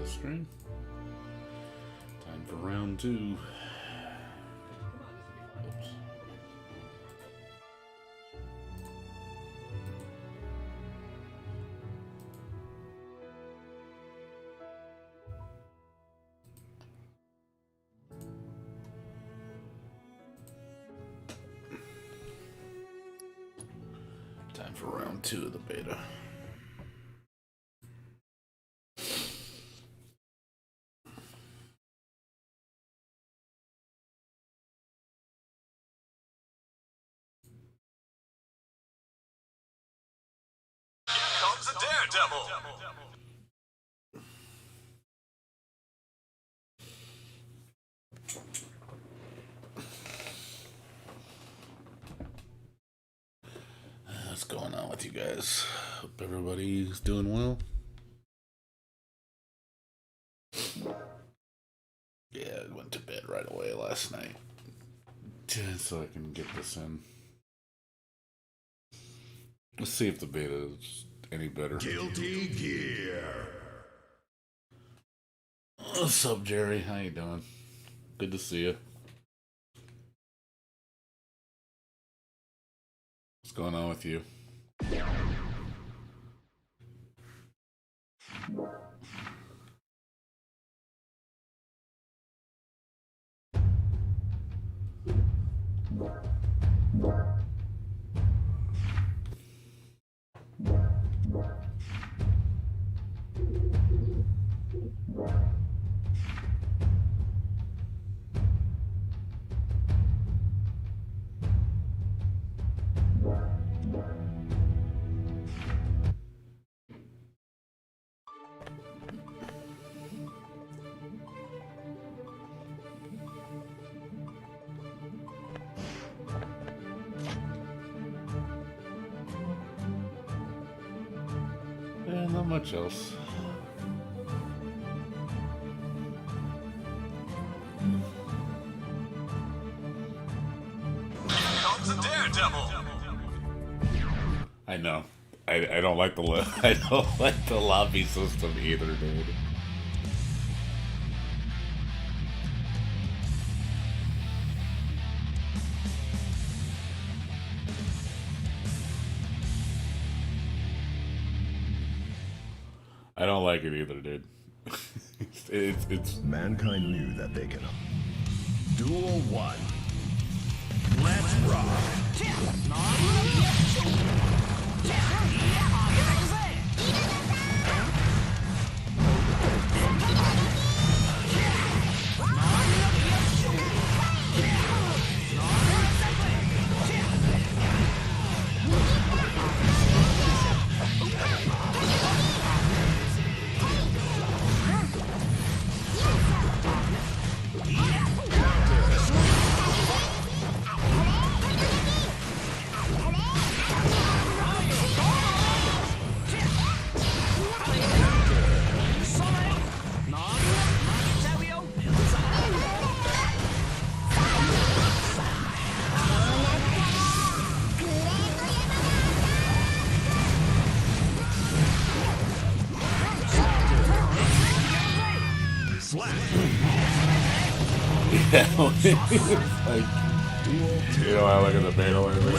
the screen. Time for round 2. Oops. Time for round 2 of the beta. Daredevil. What's going on with you guys? Hope everybody's doing well. Yeah, I went to bed right away last night so I can get this in. Let's see if the beta is any better. Guilty Gear. What's up, Jerry? How you doing? Good to see you. What's going on with you? Yeah, not much else. Comes a daredevil. I know. I don't like the I don't like the lobby system either, dude. I don't like it either, dude. it's Mankind knew that they can. Duel 1. Let's rock. Yeah, it's like, you know, I look at the beta or anything.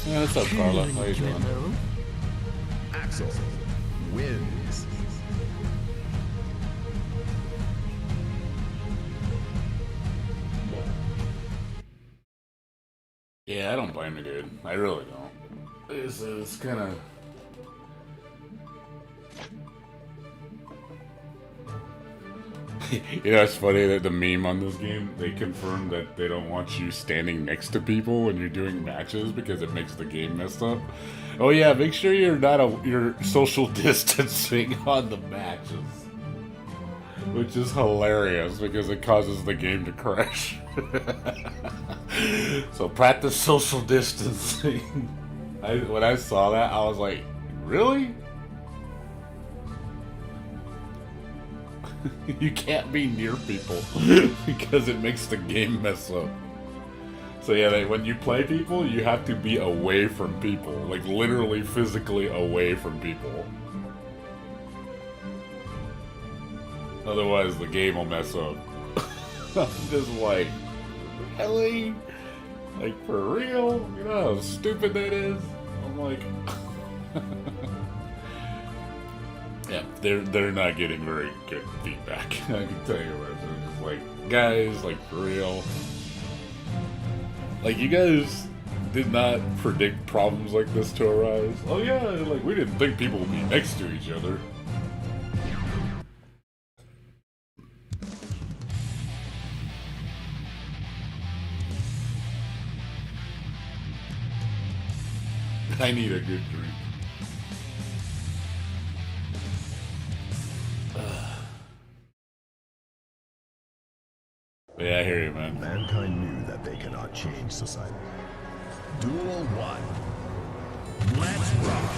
Yeah, what's up, Carla? How you doing? Axel wins. Yeah, I don't blame you, dude. I really don't. It's kind of... You know, it's funny that the meme on this game, they confirmed that they don't want you standing next to people when you're doing matches because it makes the game messed up. Oh yeah, make sure you're social distancing on the matches. Which is hilarious because it causes the game to crash. So practice social distancing. When I saw that, I was like, really? You can't be near people because it makes the game mess up. So yeah, when you play people, you have to be away from people. Like literally physically away from people. Otherwise the game will mess up. I'm just like, really? Like for real? You know how stupid that is? I'm like... Yeah, they're not getting very good feedback. I can tell you what. They're just like, guys, like for real. Like you guys did not predict problems like this to arise. Oh yeah, like we didn't think people would be next to each other. I need a good drink. Yeah, I hear you, man. Mankind knew that they cannot change society. Duel 1. Let's rock!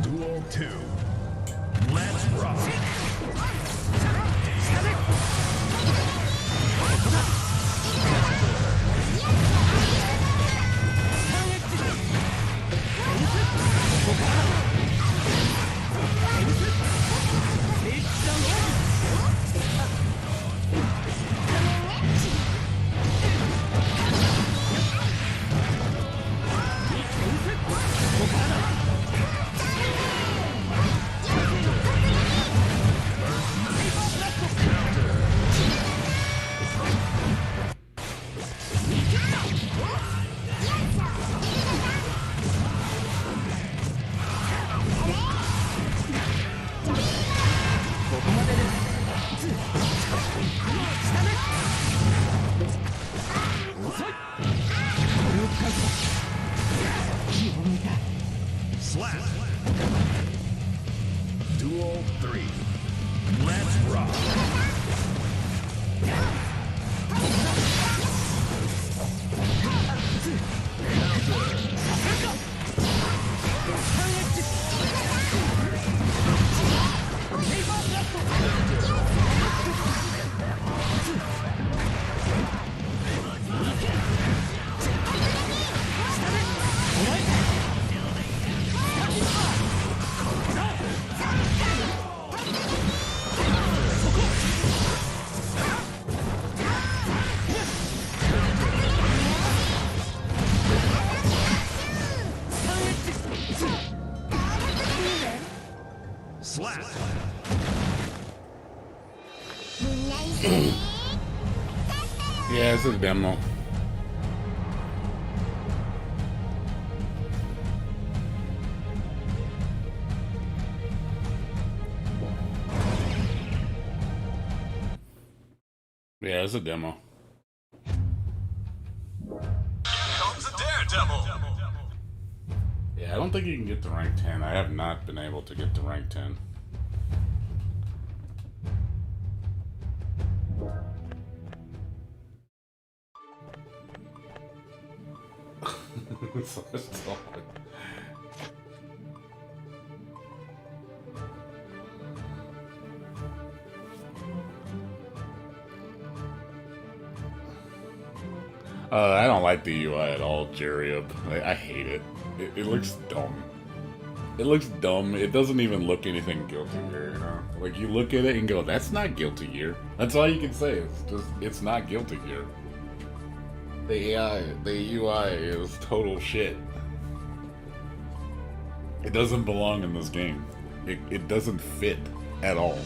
Duel 2. Let's rock! Slap! Duel 3. Let's rock! Slap! Yeah, this is a demo. Yeah, it's a demo. Here comes a daredevil. Yeah, I don't think you can get to rank 10. I have not been able to get to rank 10. So it's all- I don't like the UI at all, Jerry. I hate it. It looks dumb. It looks dumb. It doesn't even look anything Guilty Gear, you know? Like, you look at it and go, that's not Guilty Gear. That's all you can say. It's not Guilty Gear. The AI, the UI is total shit. It doesn't belong in this game. It doesn't fit at all.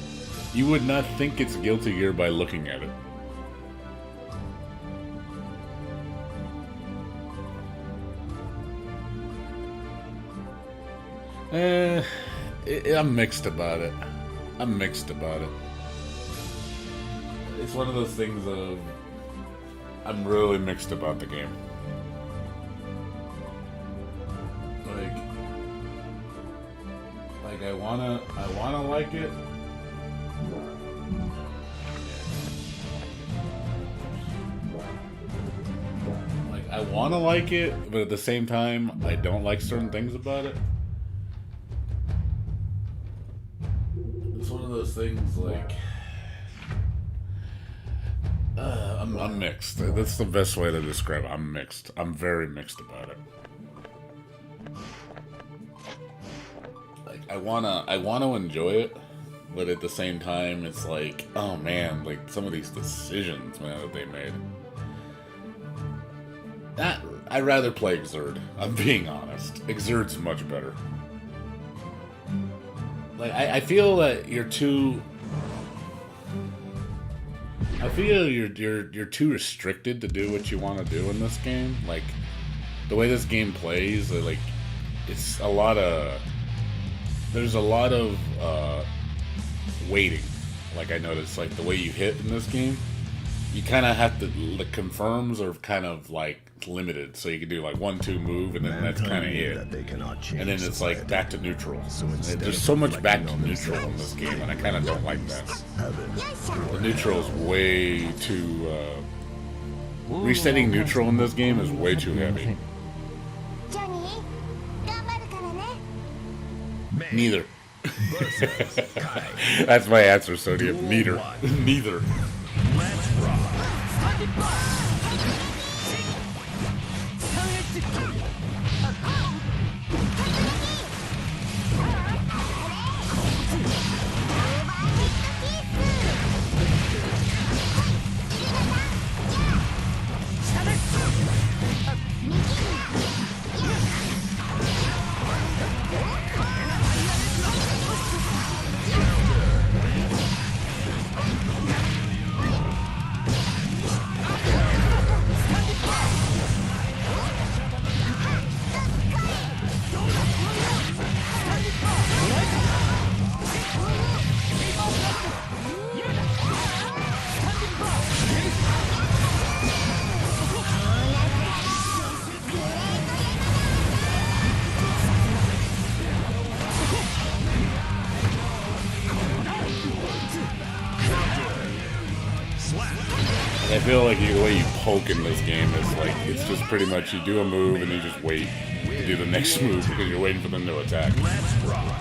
You would not think it's Guilty Gear by looking at it. I'm mixed about it. I'm mixed about it. It's one of those things of I'm really mixed about the game. Like I wanna like it. Like I wanna like it, but at the same time, I don't like certain things about it. It's one of those things like I'm mixed. That's the best way to describe it. I'm mixed. I'm very mixed about it. Like I wanna enjoy it, but at the same time, it's like, oh man, like some of these decisions, man, that they made. I'd rather play Xrd. I'm being honest. Xrd's much better. Like I feel that you're too. I feel you're too restricted to do what you want to do in this game. Like the way this game plays, like it's a lot of. There's a lot of waiting. Like I noticed, like the way you hit in this game, you kind of have to. The confirms are kind of like limited, so you can do like 1-2 move, and then that's kind of it. And then it's like back to neutral. There's so much back to neutral in this game, and I kind of don't like that. The neutral is way too. Resetting neutral in this game is way too heavy. Neither. That's my answer, Sodium. Neither. Neither. Let's rock. I feel like the way you poke in this game is like, it's just pretty much you do a move and you just wait to do the next move because you're waiting for them to attack. Let's rock.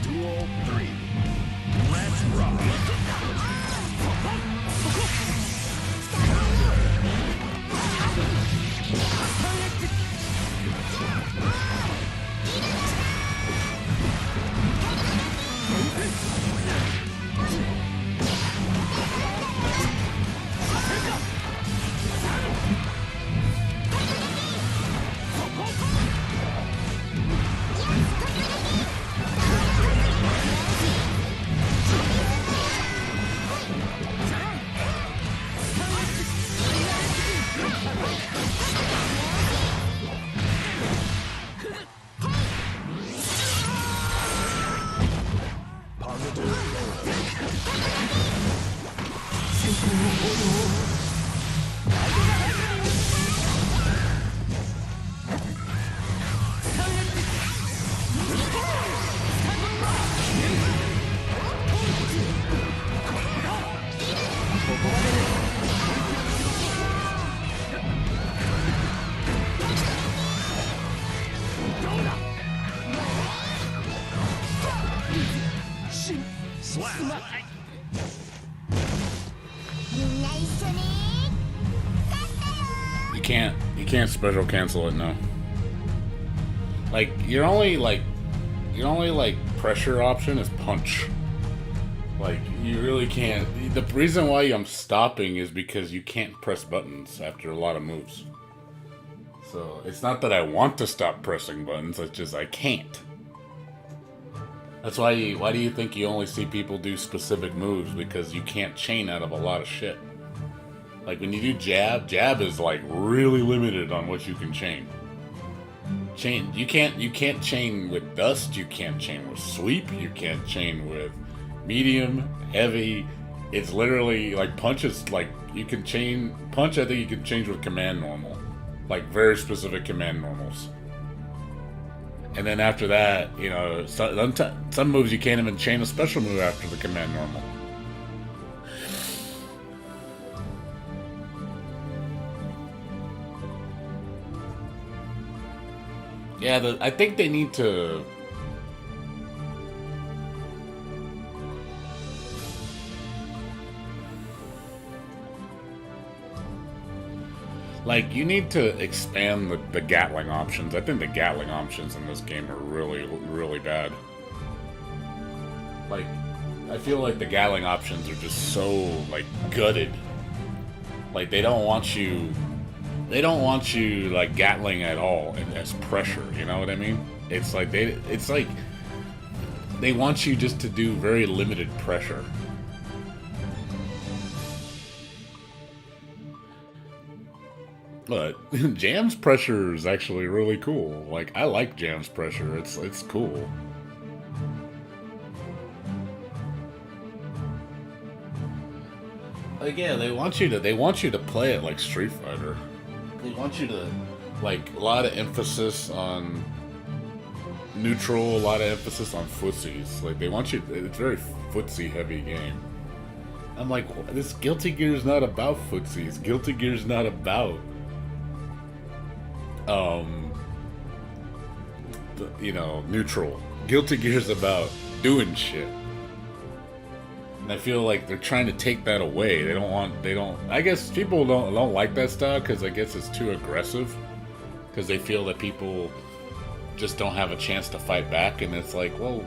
Duel 3. Let's rock. You can't special cancel it now. Like your only pressure option is punch. Like you really can't. The reason why I'm stopping is because you can't press buttons after a lot of moves. So it's not that I want to stop pressing buttons, it's just I can't. That's why do you think you only see people do specific moves? Because you can't chain out of a lot of shit. Like when you do jab is like really limited on what you can chain. You can't chain with dust, you can't chain with sweep, you can't chain with medium, heavy. It's literally like punch is like you can chain punch. I think you can change with command normal, like very specific command normals. And then after that, you know, some moves you can't even chain a special move after the command normal. Yeah, I think they need to. Like, you need to expand the Gatling options. I think the Gatling options in this game are really, really bad. Like, I feel like the Gatling options are just so, like, gutted. Like, they don't want you, like, Gatling at all as pressure, you know what I mean? It's like, they want you just to do very limited pressure. But Jam's pressure is actually really cool. Like, I like Jam's pressure. It's cool. Like, yeah, they want you to play it like Street Fighter. They want you to, like, a lot of emphasis on neutral, a lot of emphasis on footsies. Like, they want you. It's a very footsie heavy game. I'm like, this Guilty Gear is not about footsies. Guilty Gear is not about you know, neutral. Guilty Gear's about doing shit. And I feel like they're trying to take that away. They don't I guess people don't like that style because I guess it's too aggressive. Because they feel that people just don't have a chance to fight back, and it's like, well,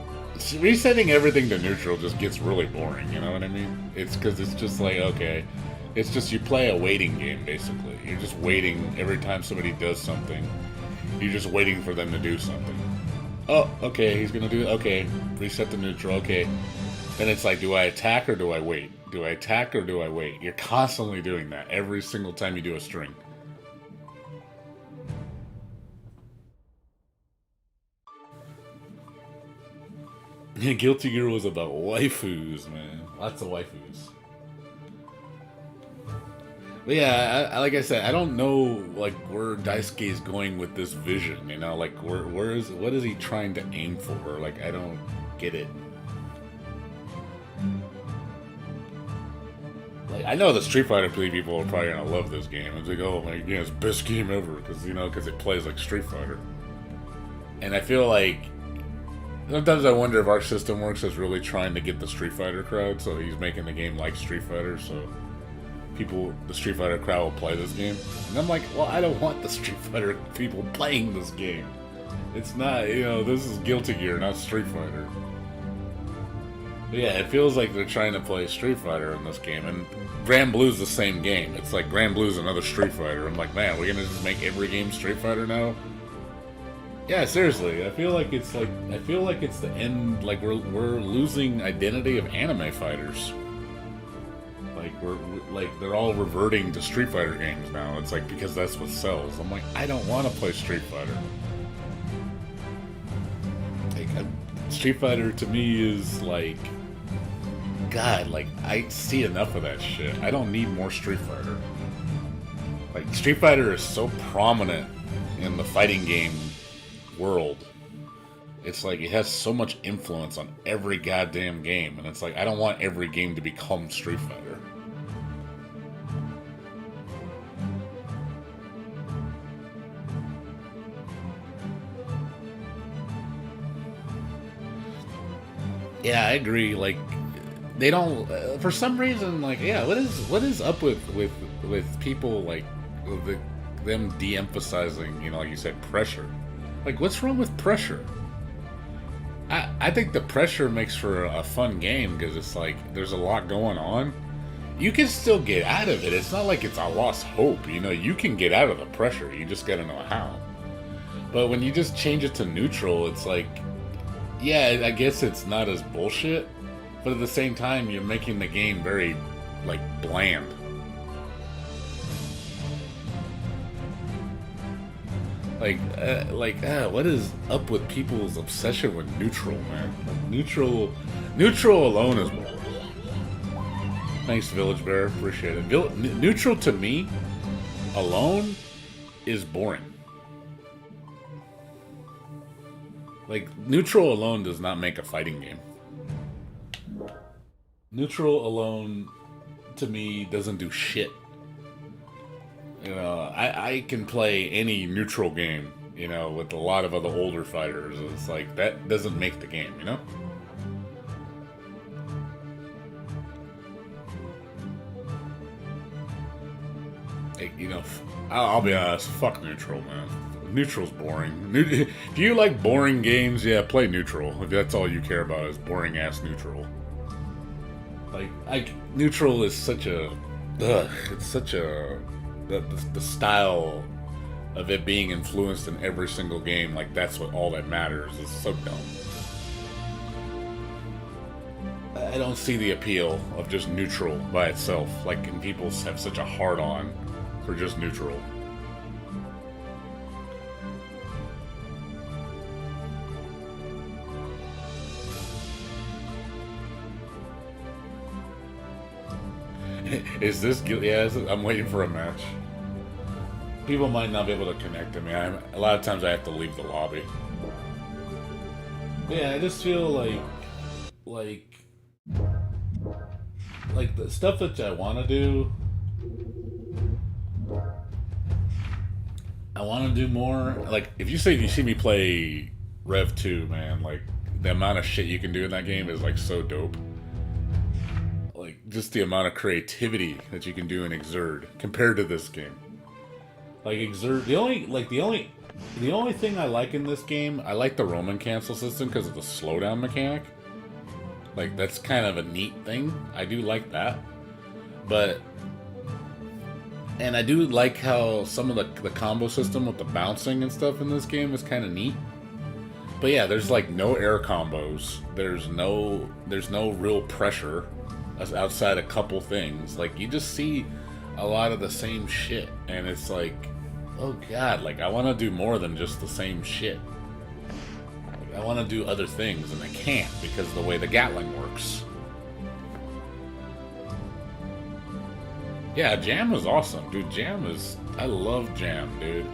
resetting everything to neutral just gets really boring, you know what I mean? It's because it's just like, okay, it's just you play a waiting game, basically. You're just waiting every time somebody does something. You're just waiting for them to do something. Oh, okay, he's gonna do it. Okay, reset the neutral. Okay. Then it's like, do I attack or do I wait? Do I attack or do I wait? You're constantly doing that every single time you do a string. Guilty Gear was about waifus, man. Lots of waifus. But yeah, like I said, I don't know like where Daisuke is going with this vision. You know, like what is he trying to aim for? Like, I don't get it. Like, I know the Street Fighter people are probably gonna love this game. It's like, oh my god, it's the best game ever because it plays like Street Fighter. And I feel like Sometimes I wonder if our system works as really trying to get the Street Fighter crowd, so he's making the game like Street Fighter, so the Street Fighter crowd will play this game. And I'm like, well, I don't want the Street Fighter people playing this game. It's not, this is Guilty Gear, not Street Fighter. But yeah, it feels like they're trying to play Street Fighter in this game, and Grand Blue's the same game. It's like Grand Blue's another Street Fighter. I'm like, man, we're gonna just make every game Street Fighter now? Yeah, seriously, I feel like it's the end. Like we're losing identity of anime fighters. Like they're all reverting to Street Fighter games now. It's like because that's what sells. I'm like, I don't want to play Street Fighter. Like Street Fighter to me is like, God, like I see enough of that shit. I don't need more Street Fighter. Like Street Fighter is so prominent in the fighting game world. It's like it has so much influence on every goddamn game, and it's like I don't want every game to become Street Fighter. Yeah, I agree. Like they don't for some reason. Like what is up with people like them de-emphasizing like you said, pressure. Like, what's wrong with pressure? I think the pressure makes for a fun game because it's like there's a lot going on. You can still get out of it. It's not like it's a lost hope. You can get out of the pressure. You just gotta know how. But when you just change it to neutral, it's like, yeah, I guess it's not as bullshit. But at the same time, you're making the game very, like, bland. What is up with people's obsession with neutral, man? Like, neutral alone is. Thanks, Village Bear, appreciate it. Neutral to me, alone, is boring. Like neutral alone does not make a fighting game. Neutral alone, to me, doesn't do shit. I can play any neutral game, with a lot of other older fighters. It's like, that doesn't make the game, Hey, I'll be honest, fuck neutral, man. Neutral's boring. If you like boring games, yeah, play neutral. If that's all you care about is boring-ass neutral. Like, neutral is such a... it's such a... The style of it being influenced in every single game, like that's what all that matters. It's so dumb. I don't see the appeal of just neutral by itself. Like, and people have such a hard-on for just neutral. Is this guilty? Yeah, I'm waiting for a match. People might not be able to connect to me. A lot of times I have to leave the lobby. But yeah, I just feel like the stuff that I want to do. I want to do more. Like, if you see me play Rev 2, man, like the amount of shit you can do in that game is like so dope. Like, just the amount of creativity that you can do in Exerd compared to this game. Like, Exerd, the only thing I like in this game, I like the Roman cancel system because of the slowdown mechanic. Like, that's kind of a neat thing. I do like that. And I do like how some of the combo system with the bouncing and stuff in this game is kind of neat. But yeah, there's like no air combos. There's no real pressure outside a couple things. Like, you just see a lot of the same shit, and it's like, oh god, like I want to do more than just the same shit. Like, I want to do other things, and I can't because of the way the Gatling works. Yeah, Jam is awesome, dude. I love Jam, dude.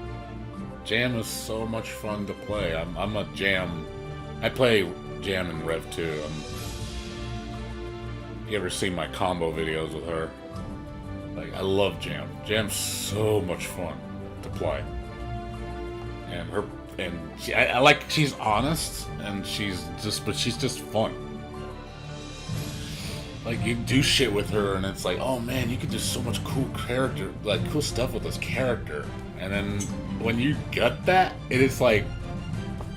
Jam is so much fun to play. I'm a Jam. I play Jam in Rev 2. You ever seen my combo videos with her? Like, I love Jam. Jam's so much fun to play. and I like she's honest, and she's just fun. Like, you do shit with her, and it's like, oh man, you could do so much cool cool stuff with this character. And then when you gut that, it's like,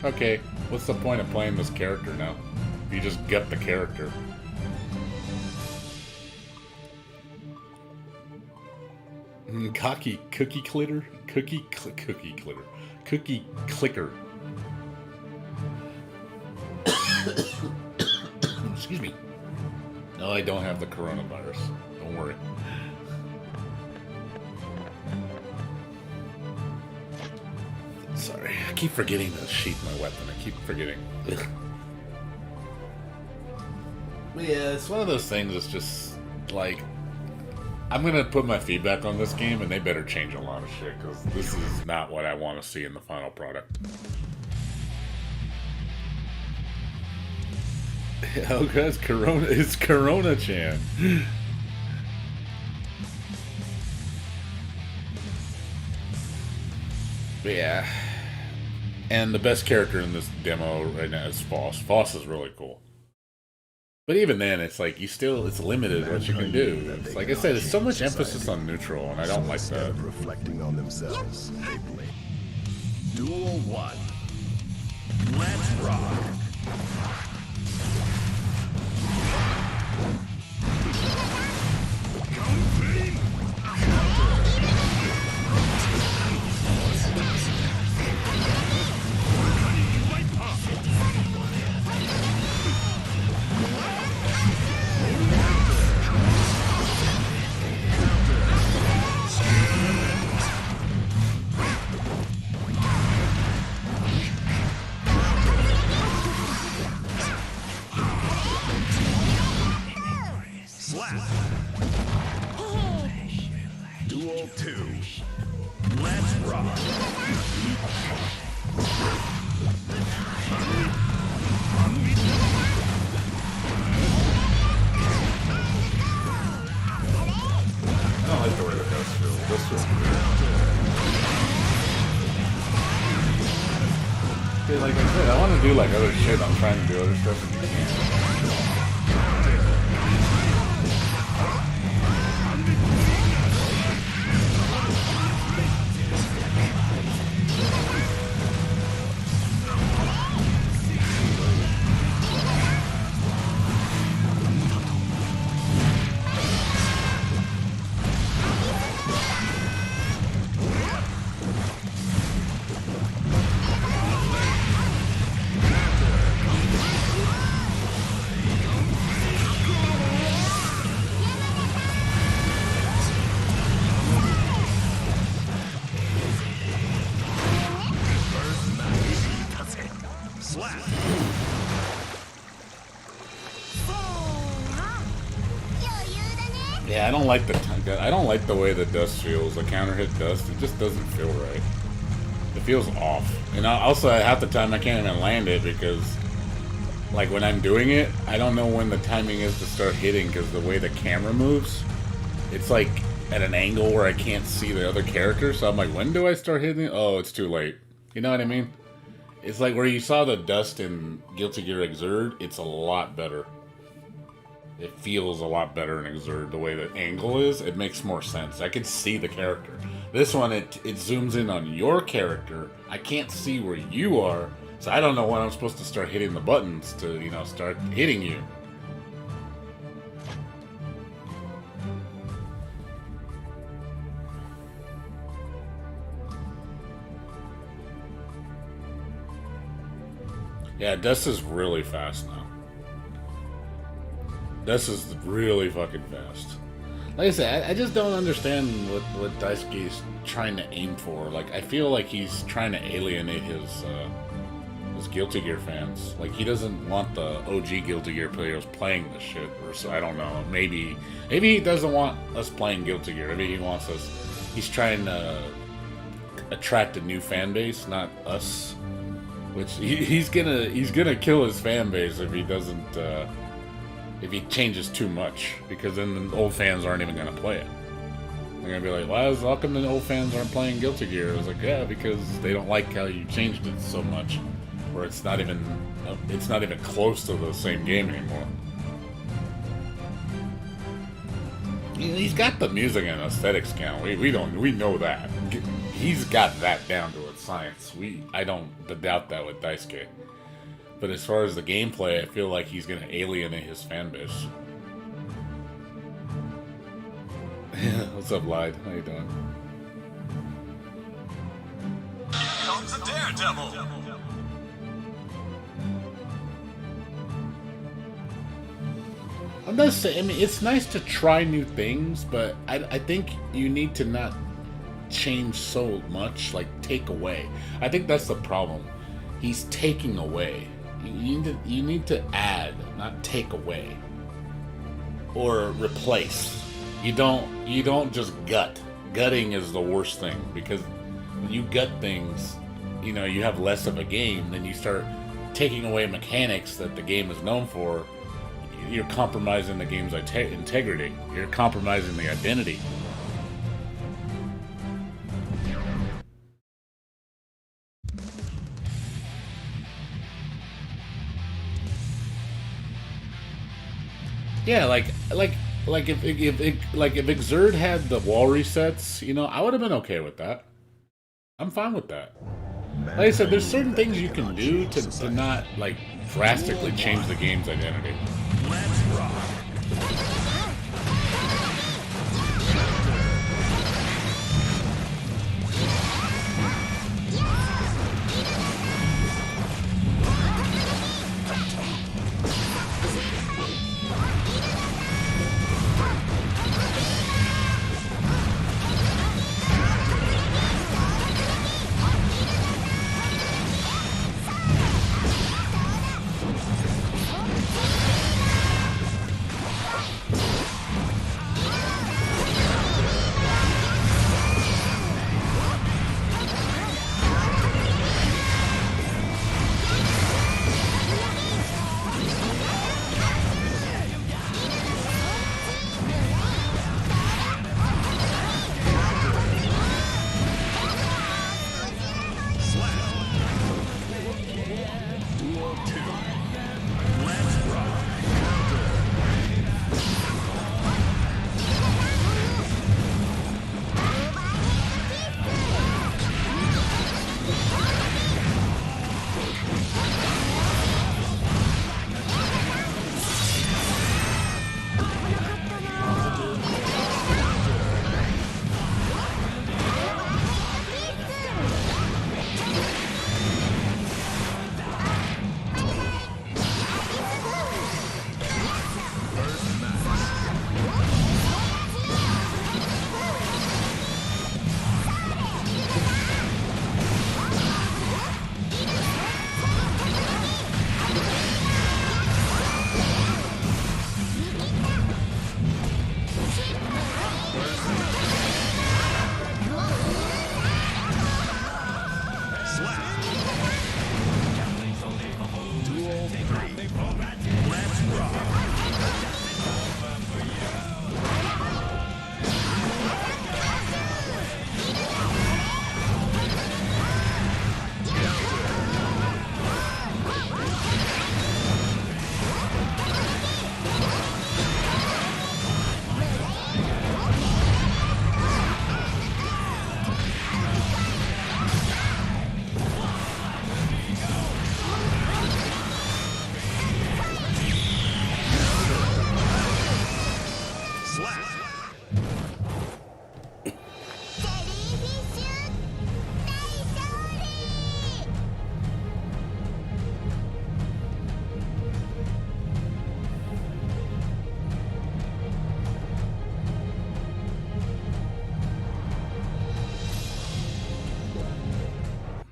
okay, what's the point of playing this character now? You just gut the character. Cookie clitter? Cookie clicker. Excuse me. No, I don't have the coronavirus. Don't worry. Sorry, I keep forgetting to sheath my weapon. I keep forgetting. Ugh. But yeah, it's one of those things that's just, like, I'm gonna put my feedback on this game, and they better change a lot of shit, because this is not what I want to see in the final product. Oh, guys, Corona. It's Corona-chan. But yeah. And the best character in this demo right now is Foss. Foss is really cool. But even then, it's like, it's limited what you can do. It's like I said, there's so much emphasis on neutral, and I don't like that. Reflecting on themselves, they blame. Duel 1. Let's rock. Duel 2. Let's rock. I don't like the way the ghost feels. This feels good. Okay, like I said, I want to do like other shit. I'm trying to do other stuff and you can't. Yeah, I don't like the way the dust feels. The counter hit dust, it just doesn't feel right. It feels off. And also, half the time I can't even land it because, like, when I'm doing it, I don't know when the timing is to start hitting because the way the camera moves, it's like at an angle where I can't see the other character. So I'm like, when do I start hitting? Oh, it's too late. You know what I mean? It's like where you saw the dust in Guilty Gear Xrd, it's a lot better. It feels a lot better in Xrd. The way the angle is, it makes more sense. I can see the character. This one, it zooms in on your character. I can't see where you are, so I don't know when I'm supposed to start hitting the buttons to, you know, start hitting you. Yeah, Dust is really fast now. This is really fucking fast. Like I said, I just don't understand what Daisuke's trying to aim for. Like, I feel like he's trying to alienate his Guilty Gear fans. Like, he doesn't want the OG Guilty Gear players playing this shit. Or so, I don't know. Maybe he doesn't want us playing Guilty Gear. Maybe he wants us. He's trying to attract a new fan base, not us. Which he's gonna kill his fan base if he doesn't. If he changes too much, because then the old fans aren't even going to play it. They're gonna be like, how come the old fans aren't playing Guilty Gear? I was like, yeah, because they don't like how you changed it so much, where it's not even close to the same game anymore. He's got the music and aesthetics down. We know that. He's got that down to a science. I don't doubt that with Daisuke. But as far as the gameplay, I feel like he's gonna alienate his fan base. What's up, Lied? How you doing? Here comes a daredevil. I'm not saying. I mean, it's nice to try new things, but I think you need to not change so much. Like take away. I think that's the problem. He's taking away. You need to add, not take away or replace. You don't just gut. Gutting is the worst thing, because when you gut things, you have less of a game. Then you start taking away mechanics that the game is known for. You're compromising the game's integrity. You're compromising the identity. Yeah, like if Exerd had the wall resets, I would have been okay with that. I'm fine with that. Like I said, there's certain things you can do to not like drastically change the game's identity. Let's rock.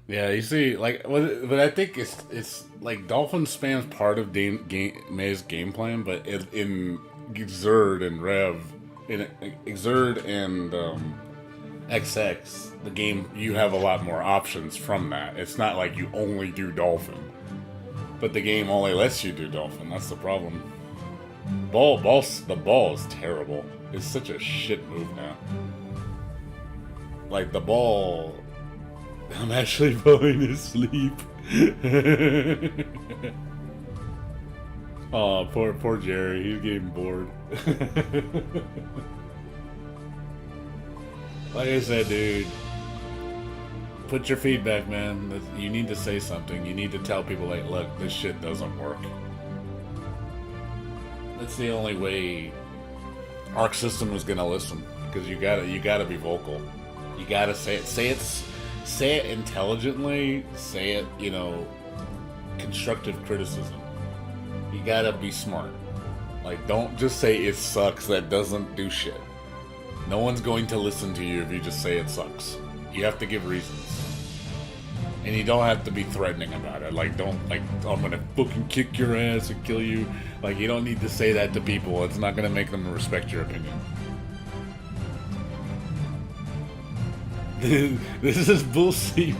Yeah, you see, but I think it's like Dolphin spans part of May's game plan, but in Exerd and Rev, in Exerd and XX, the game, you have a lot more options from that. It's not like you only do Dolphin, but the game only lets you do Dolphin. That's the problem. The ball is terrible. It's such a shit move now. like the ball. I'm actually falling asleep. Oh, poor Jerry. He's getting bored. Like I said, dude, put your feedback, man. You need to say something. You need to tell people, like, look, this shit doesn't work. That's the only way Arc System is gonna listen, because you gotta be vocal. You gotta say it. Say it intelligently. Say it, you know, constructive criticism. You gotta be smart. Like, don't just say it sucks. That doesn't do shit. No one's going to listen to you if you just say it sucks. You have to give reasons. And you don't have to be threatening about it. Like, don't, like, I'm gonna fucking kick your ass and kill you. Like, you don't need to say that to people. It's not gonna make them respect your opinion. This is bullshit.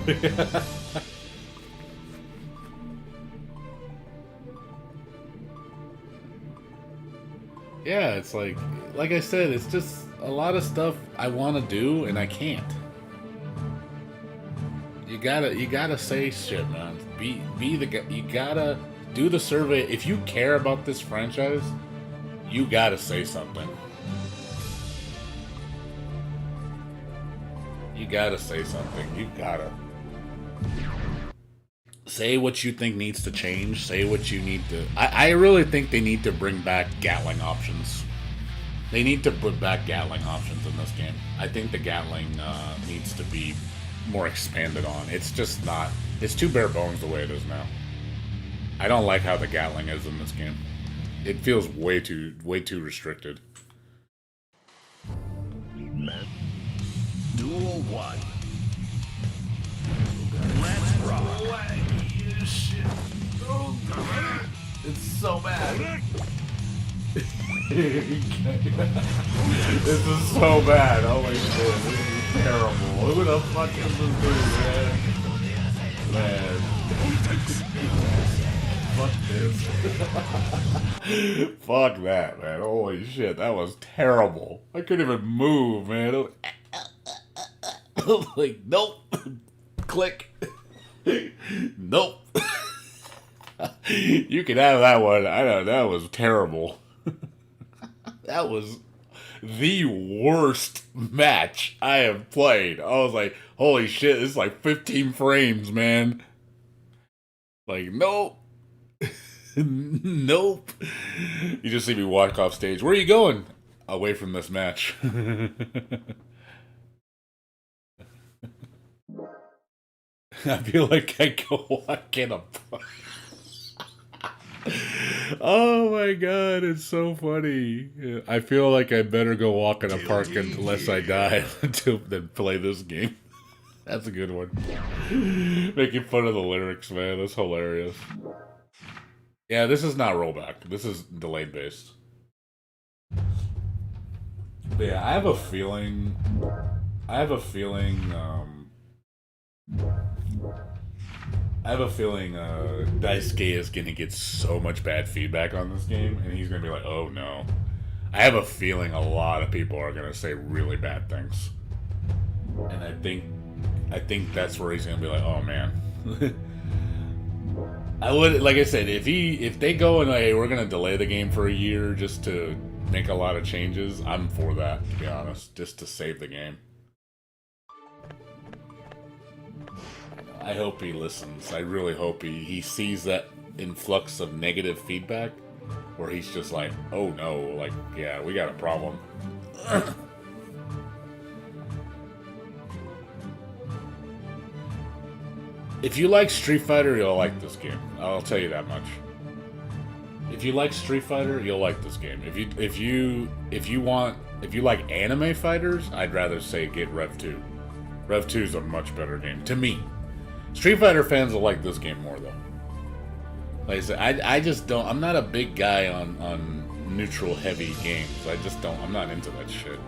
Yeah, it's like I said, it's just a lot of stuff I want to do and I can't. You gotta say shit, man. Be the guy. You gotta do the survey. If you care about this franchise, you gotta say something. You gotta say something. You gotta say what you think needs to change. Say what you need to. I really think they need to bring back Gatling options. They need to put back Gatling options in this game. I think the Gatling needs to be more expanded on. It's just not. It's too bare bones the way it is now. I don't like how the Gatling is in this game. It feels way too restricted. Duel 1. Let's rock. Shit. Oh, God. It's so bad. This is so bad. Oh my shit. This is terrible. Who the fuck is this dude, man? Fuck this. Fuck that, man. Holy shit. That was terrible. I couldn't even move, man. It was like, nope. Click. Nope. You can have that one. I know, that was terrible. That was the worst match I have played. I was like, holy shit, this is like 15 frames, man. Like, nope. Nope. You just see me walk off stage. Where are you going? Away from this match. I feel like I go walk in a park. Oh my god, it's so funny. I feel like I better go walk in a park unless I die than play this game. That's a good one. Making fun of the lyrics, man. That's hilarious. Yeah, this is not rollback. This is delayed based. But yeah, I have a feeling Daisuke is gonna get so much bad feedback on this game, and he's gonna be like, oh no. I have a feeling a lot of people are gonna say really bad things. And I think that's where he's gonna be like, oh man. I would, like I said, if they go and like, hey, we're gonna delay the game for a year just to make a lot of changes, I'm for that, to be honest, just to save the game. I hope he listens. I really hope he sees that influx of negative feedback where he's just like, oh no, like, yeah, we got a problem. If you like Street Fighter, you'll like this game. I'll tell you that much. If you like Street Fighter, you'll like this game. If you like anime fighters, I'd rather say get Rev 2. Rev 2 is a much better game to me. Street Fighter fans will like this game more, though. Like I said, I just don't. I'm not a big guy on neutral heavy games. I just don't. I'm not into that shit.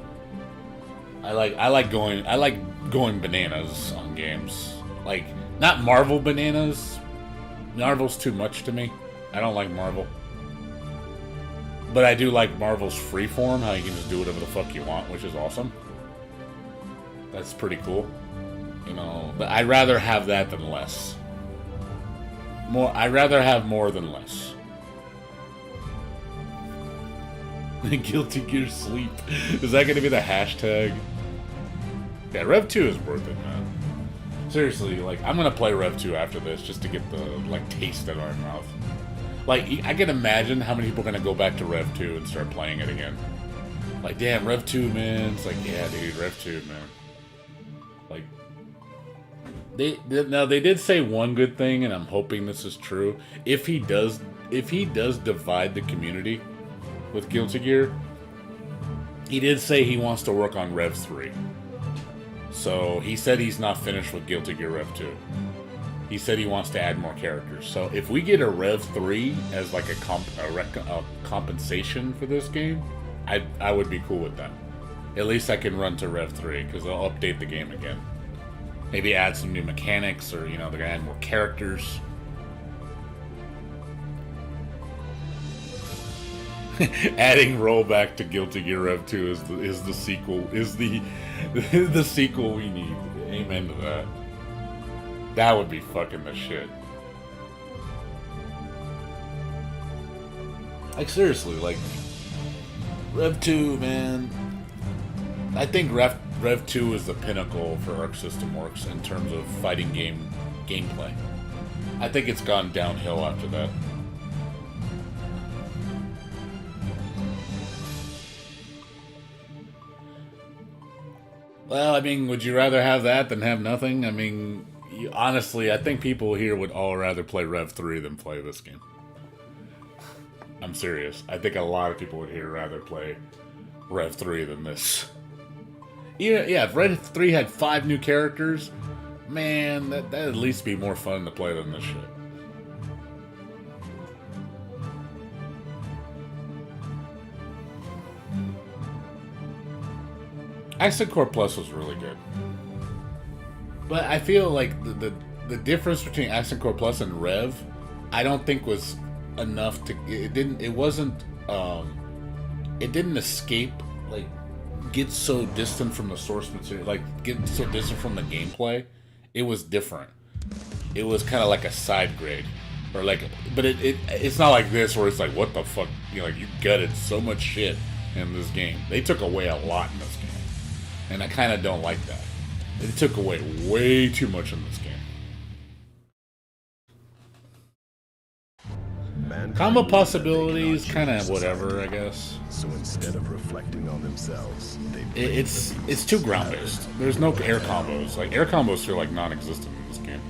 I like going bananas on games. Like, not Marvel bananas. Marvel's too much to me. I don't like Marvel. But I do like Marvel's freeform, how you can just do whatever the fuck you want, which is awesome. That's pretty cool. You know, but I'd rather have that than less. I'd rather have more than less. Guilty Gear Sleep. Is that going to be the hashtag? Yeah, Rev 2 is worth it, man. Seriously, like, I'm going to play Rev 2 after this just to get the, like, taste in our mouth. Like, I can imagine how many people are going to go back to Rev 2 and start playing it again. Like, damn, Rev 2, man. It's like, yeah, dude, Rev 2, man. Like, they did say one good thing, and I'm hoping this is true. If he does divide the community with Guilty Gear, he did say he wants to work on Rev 3. So he said he's not finished with Guilty Gear Rev 2. He said he wants to add more characters. So if we get a Rev 3 as like a compensation for this game, I would be cool with that. At least I can run to Rev 3 because they'll update the game again. Maybe add some new mechanics, or you know, they're gonna add more characters. Adding rollback to Guilty Gear Rev 2 is the sequel the sequel we need. Amen to that. That would be fucking the shit. Like seriously, like Rev 2, man. I think Rev 2 is the pinnacle for Arc System Works in terms of fighting gameplay. I think it's gone downhill after that. Well, I mean, would you rather have that than have nothing? I mean, honestly, I think people here would all rather play Rev 3 than play this game. I'm serious. I think a lot of people would here rather play Rev 3 than this. Yeah, if Rev 3 had 5 new characters, man, that'd at least be more fun to play than this shit. Accent Core Plus was really good. But I feel like the difference between Accent Core Plus and Rev, I don't think was enough to it didn't escape, like, get so distant from the source material, like get so distant from the gameplay. It was different. It was kind of like a side grade, or like, but it's not like this where it's like, what the fuck, you know, like you gutted so much shit in this game. They took away a lot in this game, and I kind of don't like that. They took away way too much in this game. Combo possibilities, kind of whatever, I guess. So instead of reflecting on themselves, it's too ground based. There's no air combos. Like air combos are like non-existent in this game.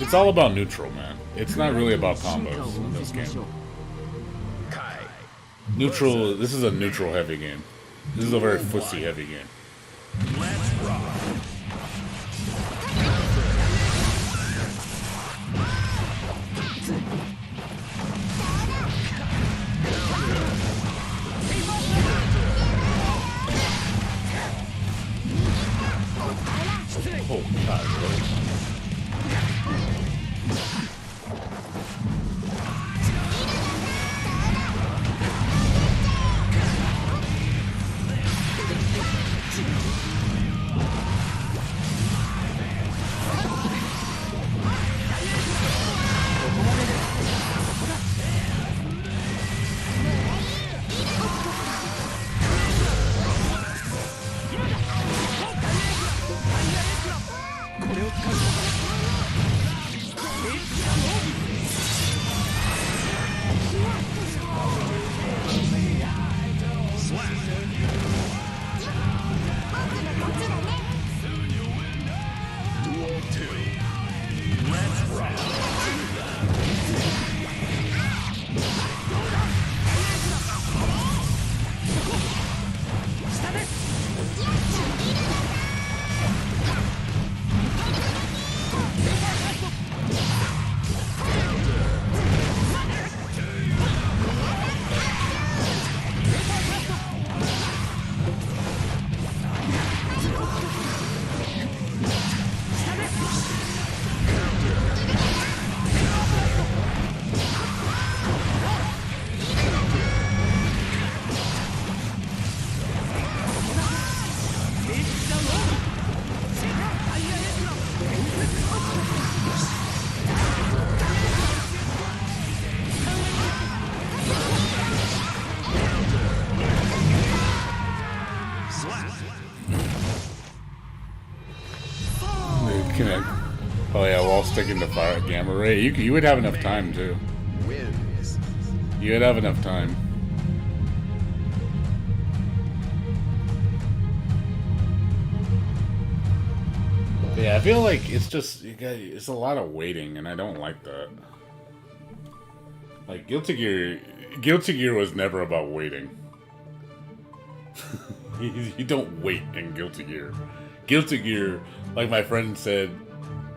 It's all about neutral, man. It's not really about combos in this game. Neutral. This is a neutral heavy game. This is a very footsie heavy game. Let's rock. Oh god, really? while sticking to fire gamma ray. You would have enough time too. Wins. You would have enough time. Yeah, I feel like it's just it's a lot of waiting, and I don't like that. Like Guilty Gear was never about waiting. You don't wait in Guilty Gear. Guilty Gear, like my friend said,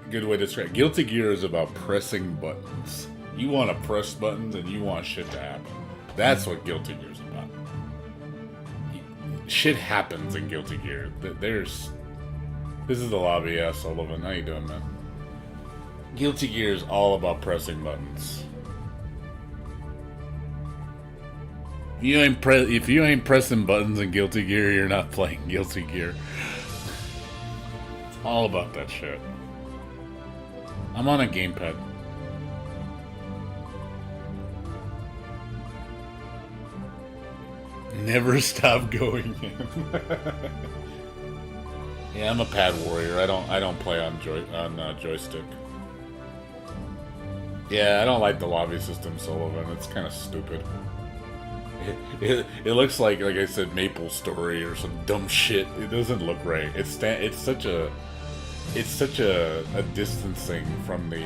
good way to describe Guilty Gear is about pressing buttons. You want to press buttons and you want shit to happen. That's what Guilty Gear is about. Shit happens in Guilty Gear. This is the lobby, yeah, Sullivan. How you doing, man? Guilty Gear is all about pressing buttons. If you ain't pressing buttons in Guilty Gear, you're not playing Guilty Gear. It's all about that shit. I'm on a gamepad. Never stop going in. Yeah, I'm a pad warrior. I don't play on joystick. Yeah, I don't like the lobby system, Sullivan. It's kind of stupid. It looks like I said, Maple Story or some dumb shit. It doesn't look right. It's such a distancing from the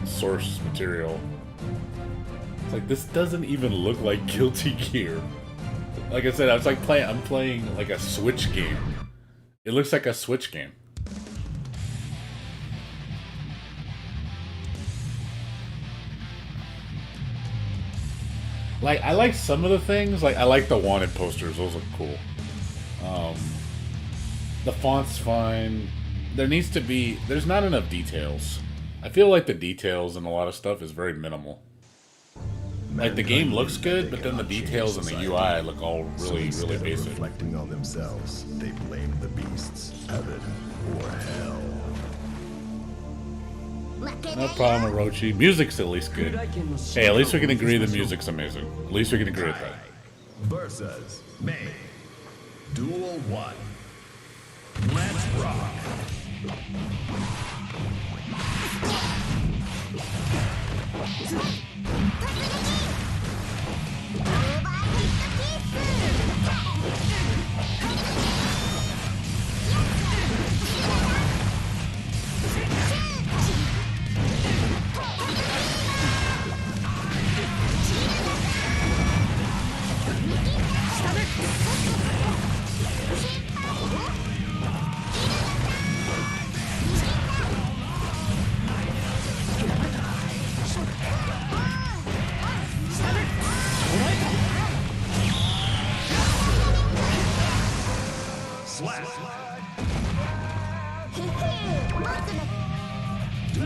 source material. It's like, this doesn't even look like Guilty Gear. Like I said, I'm playing like a Switch game. It looks like a Switch game. Like, I like some of the things. Like, I like the wanted posters. Those look cool. The font's fine. There's not enough details. I feel like the details in a lot of stuff is very minimal. Like, the game looks good, but then the details in the UI look all really, really basic. Reflecting on themselves, they blame the beasts, heaven or hell. No problem, Orochi. Music's at least good. Hey, at least we can agree the music's amazing. At least we can agree with that. Versus May. Duel 1. Let's rock.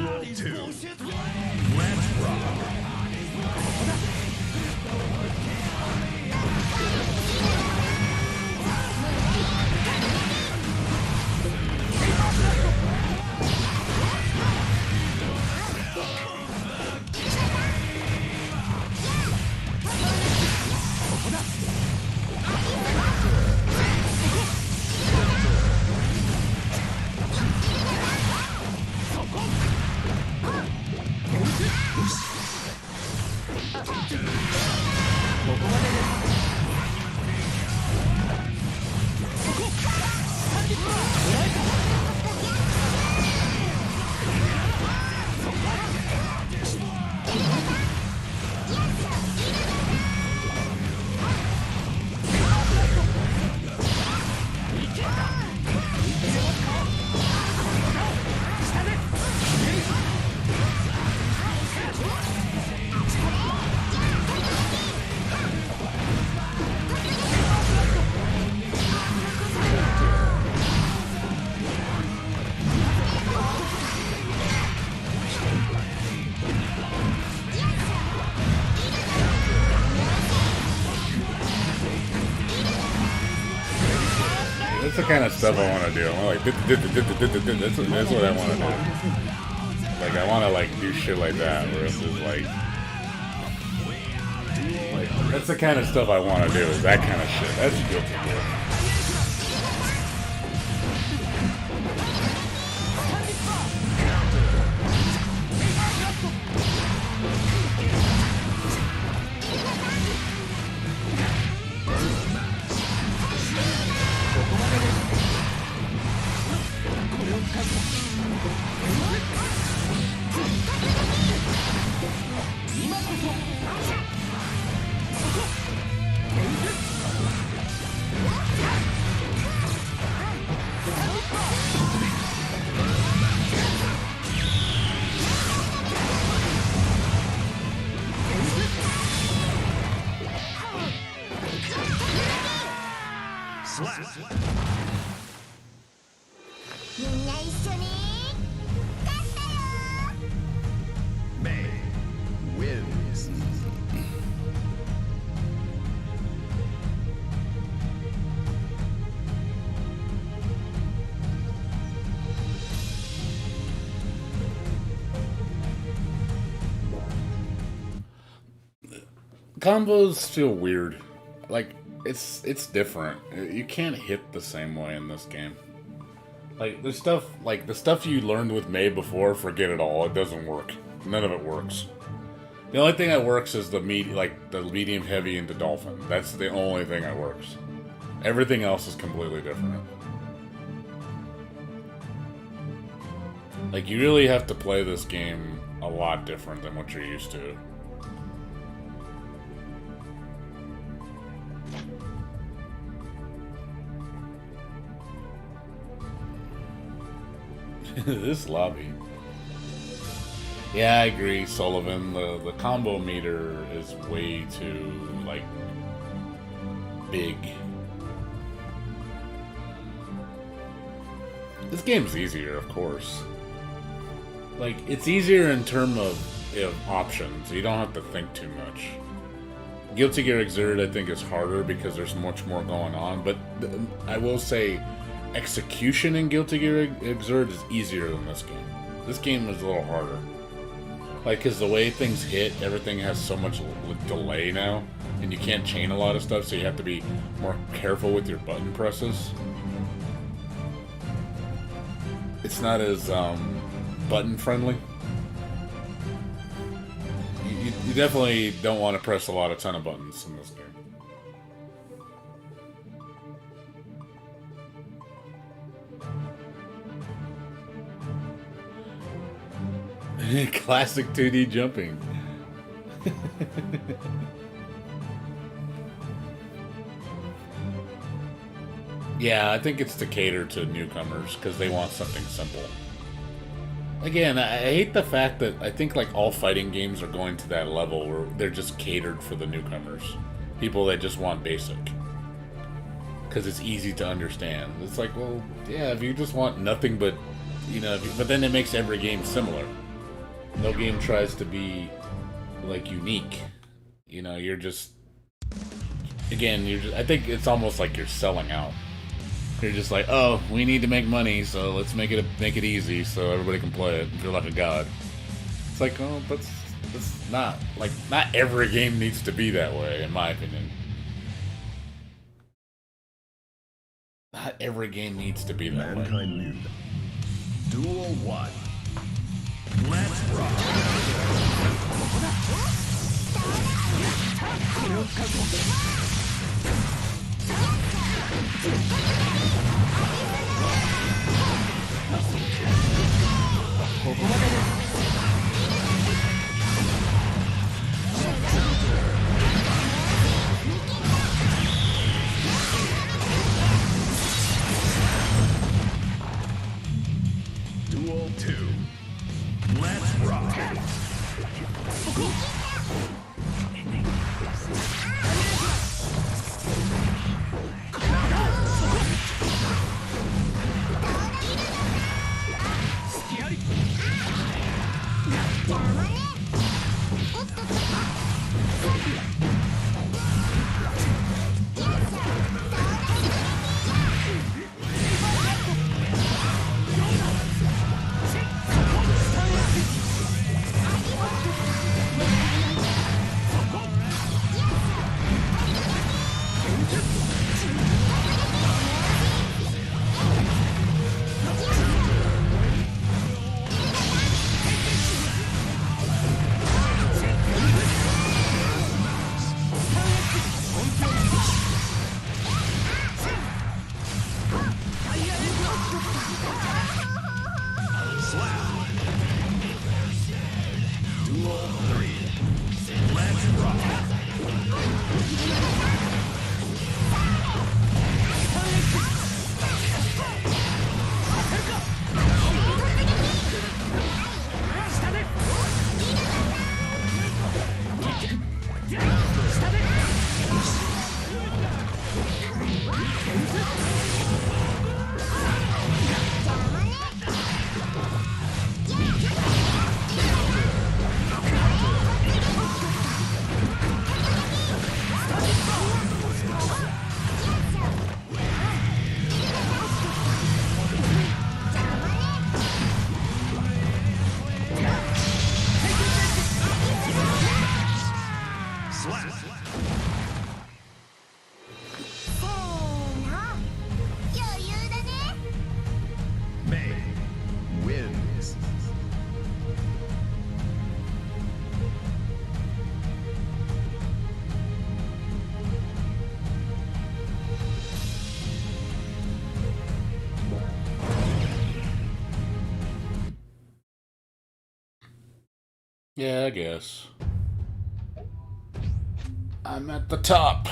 Duel 2. Let's rock. That's the kind of stuff I want to do. I'm like, that's what I want to do. Like, I want to like do shit like that, where it's just like that's the kind of stuff I want to do. Is that kind of shit? That's Guilty Gear. Slap. みんな一緒に勝ったよ May wins. Combos feel weird. Like, it's different. You can't hit the same way in this game. Like, there's stuff, like, the stuff you learned with May before, forget it all. It doesn't work. None of it works. The only thing that works is the medium heavy into dolphin. That's the only thing that works. Everything else is completely different. Like, you really have to play this game a lot different than what you're used to. This lobby. Yeah, I agree, Sullivan. The combo meter is way too, like, big. This game's easier, of course. Like, it's easier in terms of options. You don't have to think too much. Guilty Gear Xrd, I think, is harder because there's much more going on, but I will say execution in Guilty Gear Xrd is easier than this game. This game is a little harder. Like, because the way things hit, everything has so much delay now, and you can't chain a lot of stuff, so you have to be more careful with your button presses. It's not as button friendly. You definitely don't want to press a ton of buttons in this game. Classic 2D jumping. Yeah, I think it's to cater to newcomers because they want something simple. Again, I hate the fact that I think like all fighting games are going to that level where they're just catered for the newcomers. People that just want basic. Because it's easy to understand. It's like, well, yeah, if you just want nothing but, you know, but then it makes every game similar. No game tries to be, like, unique. You know, you're just... Again, I think it's almost like you're selling out. You're just like, oh, we need to make money, so let's make it easy so everybody can play it and feel like a god. It's like, oh, that's not... Like, not every game needs to be that way, in my opinion. Not every game needs to be that way. Mankind knew. Duel 1. Let's rock. Duel 2. Let's rock. Yeah, I guess. I'm at the top.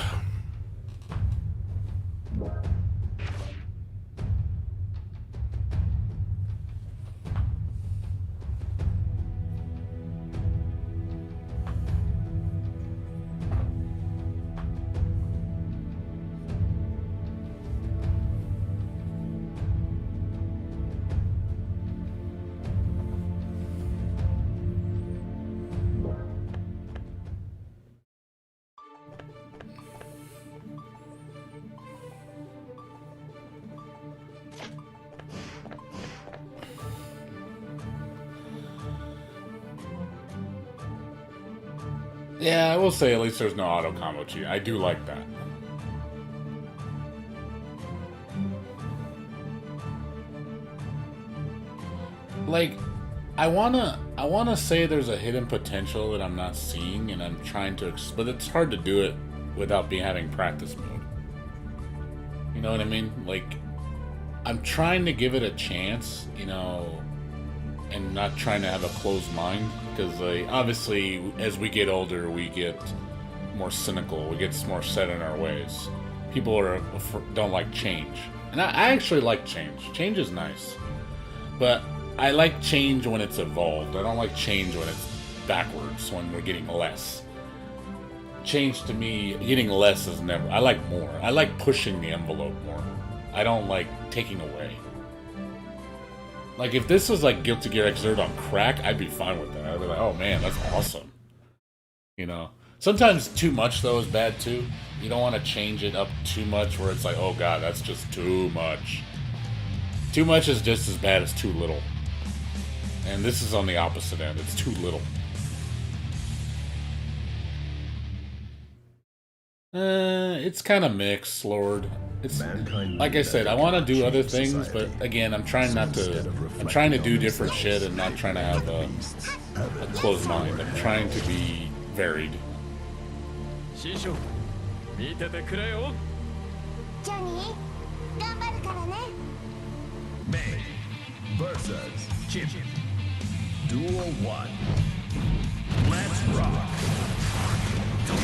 Yeah, I will say at least there's no auto combo cheat. I do like that. Like, I wanna say there's a hidden potential that I'm not seeing, and I'm trying to, but it's hard to do it without having practice mode. You know what I mean? Like, I'm trying to give it a chance, you know, and not trying to have a closed mind, because like, obviously as we get older we get more cynical, we get more set in our ways. People don't like change, and I actually like change. Change is nice, but I like change when it's evolved. I don't like change when it's backwards, when we're getting less. Change to me, getting less is never. I like more. I like pushing the envelope more. I don't like taking away. Like, if this was like Guilty Gear Xrd on crack, I'd be fine with that. I'd be like, oh man, that's awesome. You know? Sometimes too much, though, is bad too. You don't want to change it up too much where it's like, oh god, that's just too much. Too much is just as bad as too little. And this is on the opposite end. It's too little. It's kind of mixed, Lord. It's like I said, I want to do other things, but again, I'm trying not to. I'm trying to do different shit and not trying to have a closed mind. I'm trying to be varied. ジョニー頑張るからね May versus Chip. Duel 1. Let's rock. Duel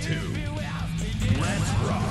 2. Let's rock.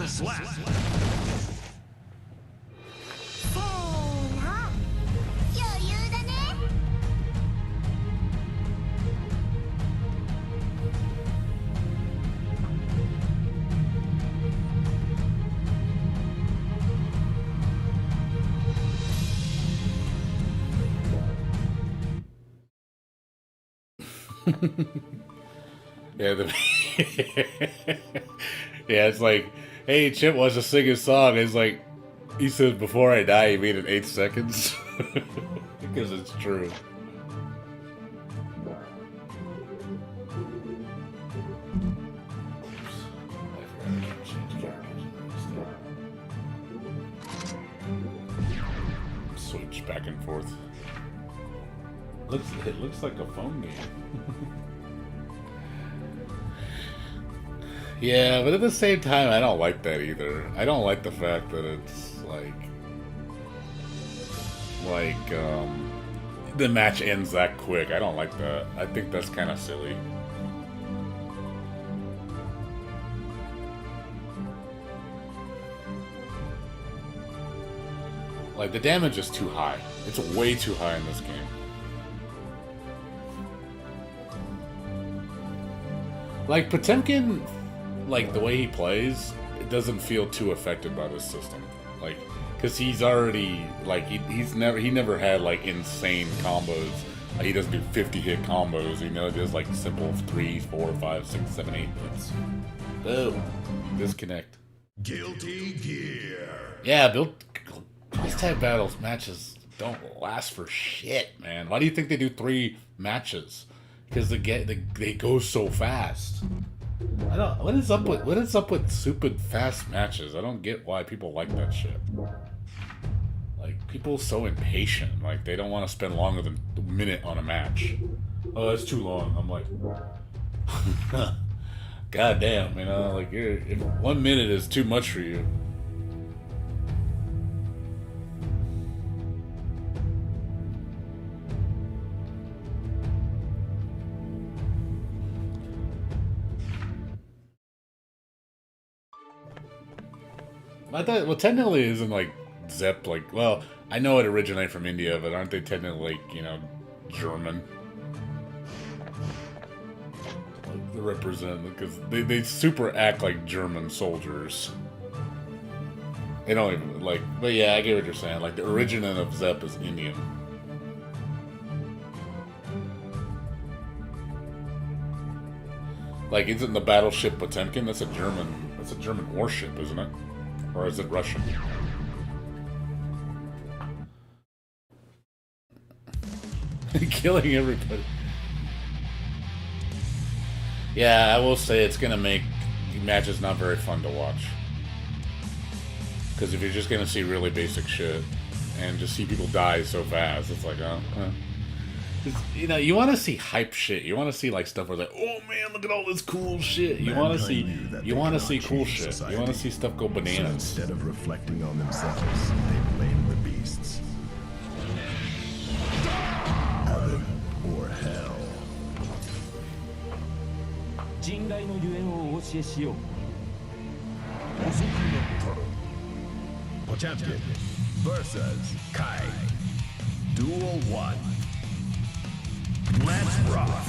Slap. せーの余裕だね Yeah, yeah, it's like, hey, Chip wants to sing his song. It's like, he says, before I die, he made it 8 seconds. Because it's true. Switch back and forth. It looks like a phone game. Yeah, but at the same time, I don't like that either. I don't like the fact that it's the match ends that quick. I don't like that. I think that's kind of silly. Like, the damage is too high. It's way too high in this game. Like, Potemkin, like, the way he plays, it doesn't feel too affected by this system. Like, because he's already, like, he never had, like, insane combos. Like, he doesn't do 50-hit combos. He does, like, simple 3, 4, 5, 6, 7, 8 hits. Oh, disconnect. Guilty Gear. Yeah, these type battles matches don't last for shit, man. Why do you think they do 3 matches? Because they go so fast. I don't. What is up with stupid fast matches? I don't get why people like that shit. Like, people are so impatient. Like, they don't want to spend longer than a minute on a match. Oh, that's too long. I'm like, god damn, like, if 1 minute is too much for you. I thought, well, technically it isn't like Zepp, like, well, I know it originated from India, but aren't they technically, like, German? Like, they represent, because they super act like German soldiers. They don't even, like, but yeah, I get what you're saying. Like, the origin of Zepp is Indian. Like, isn't the battleship Potemkin? That's a German warship, isn't it? Or is it Russian? Killing everybody. Yeah, I will say it's gonna make matches not very fun to watch. Because if you're just gonna see really basic shit and just see people die so fast, it's like, you want to see hype shit. You want to see like stuff where like, oh man, look at all this cool shit. You want to see cool shit. You want to see stuff go bananas. So instead of reflecting on themselves, they blame the beasts. Heaven or hell. Potemkin versus Kai. Duel 1. Let's rock!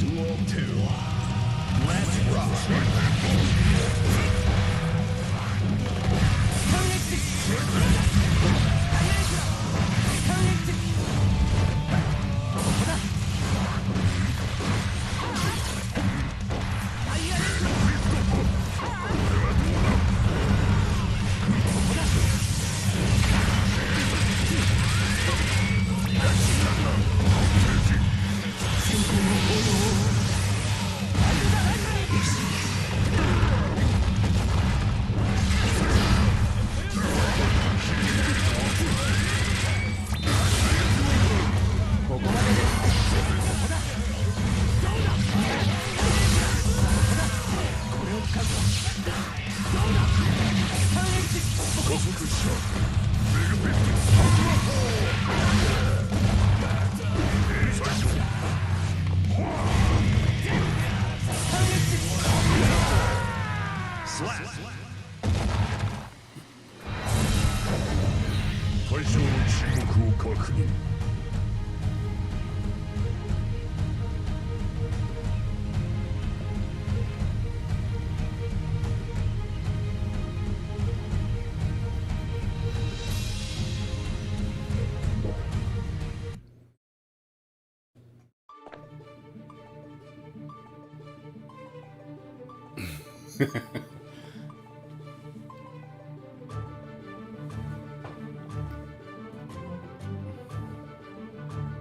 Duel 2. Let's rock! Slap. 対象の沈黙を確認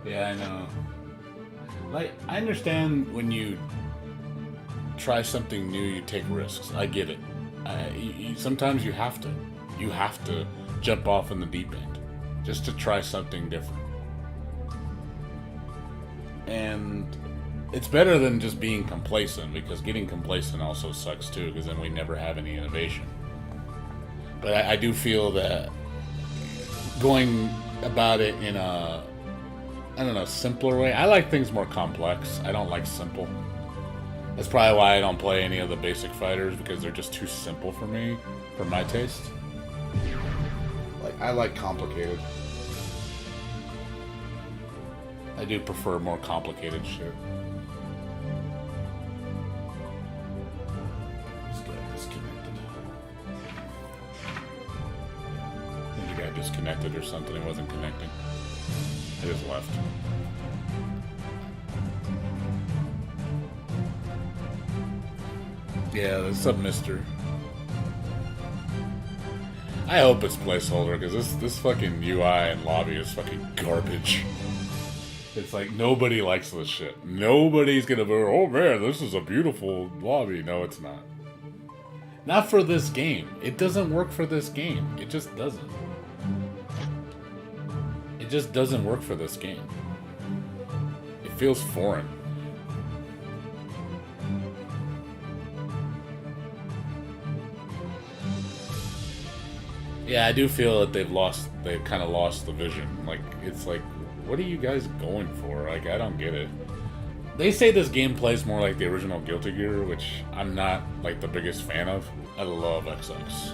Yeah, I know. Like, I understand when you try something new, you take risks. I get it. Sometimes you have to. You have to jump off in the deep end just to try something different. And it's better than just being complacent, because getting complacent also sucks too, because then we never have any innovation. But I do feel that going about it in a, I don't know, simpler way. I like things more complex. I don't like simple. That's probably why I don't play any of the basic fighters, because they're just too simple for me, for my taste. Like, I like complicated. I do prefer more complicated shit. This guy disconnected. I think the guy disconnected or something. He wasn't connecting. I just left. Yeah, what's up, mister? I hope it's placeholder, because this fucking UI and lobby is fucking garbage. It's like, nobody likes this shit. Nobody's gonna be, oh man, this is a beautiful lobby. No, it's not. Not for this game. It doesn't work for this game. It just doesn't. It just doesn't work for this game. It feels foreign. Yeah, I do feel that they've kind of lost the vision. Like, it's like, what are you guys going for? Like, I don't get it. They say this game plays more like the original Guilty Gear, which I'm not, like, the biggest fan of. I love XX.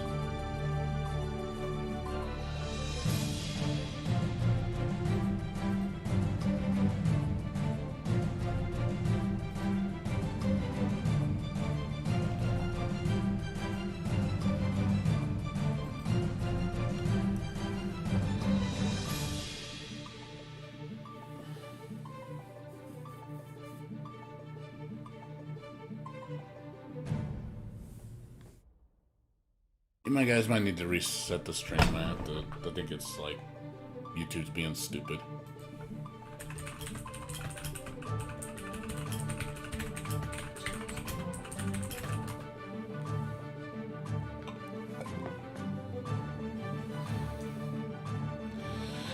You guys might need to reset the stream. I think it's like YouTube's being stupid.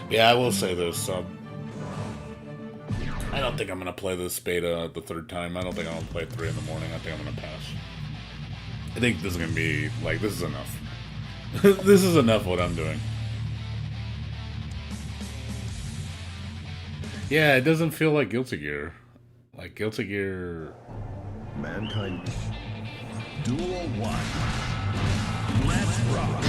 Yeah, I will say this. I don't think I'm gonna play this beta the third time. I don't think I'm gonna play at 3 in the morning. I think I'm gonna pass. I think this is gonna be like, this is enough. This is enough what I'm doing. Yeah, it doesn't feel like Guilty Gear. Like Guilty Gear. Mankind. Duel 1. Let's rock.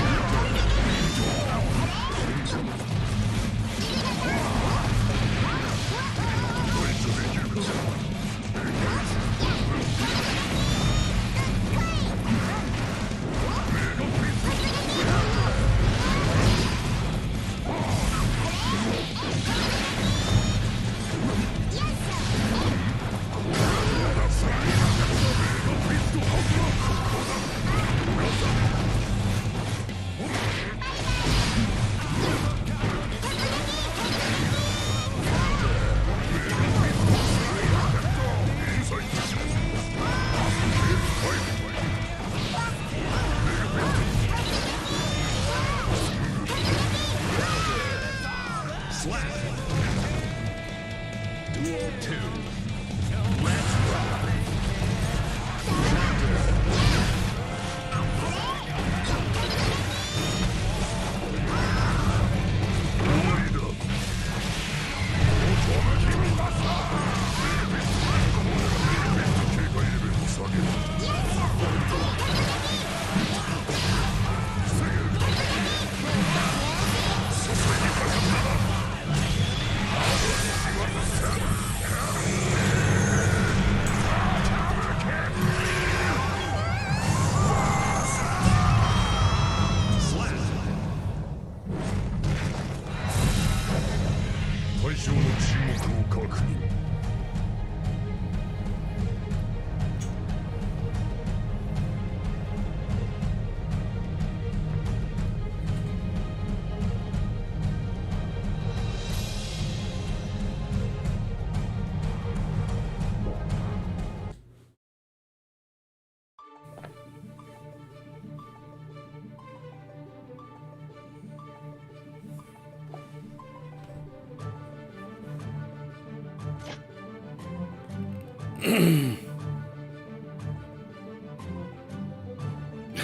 確認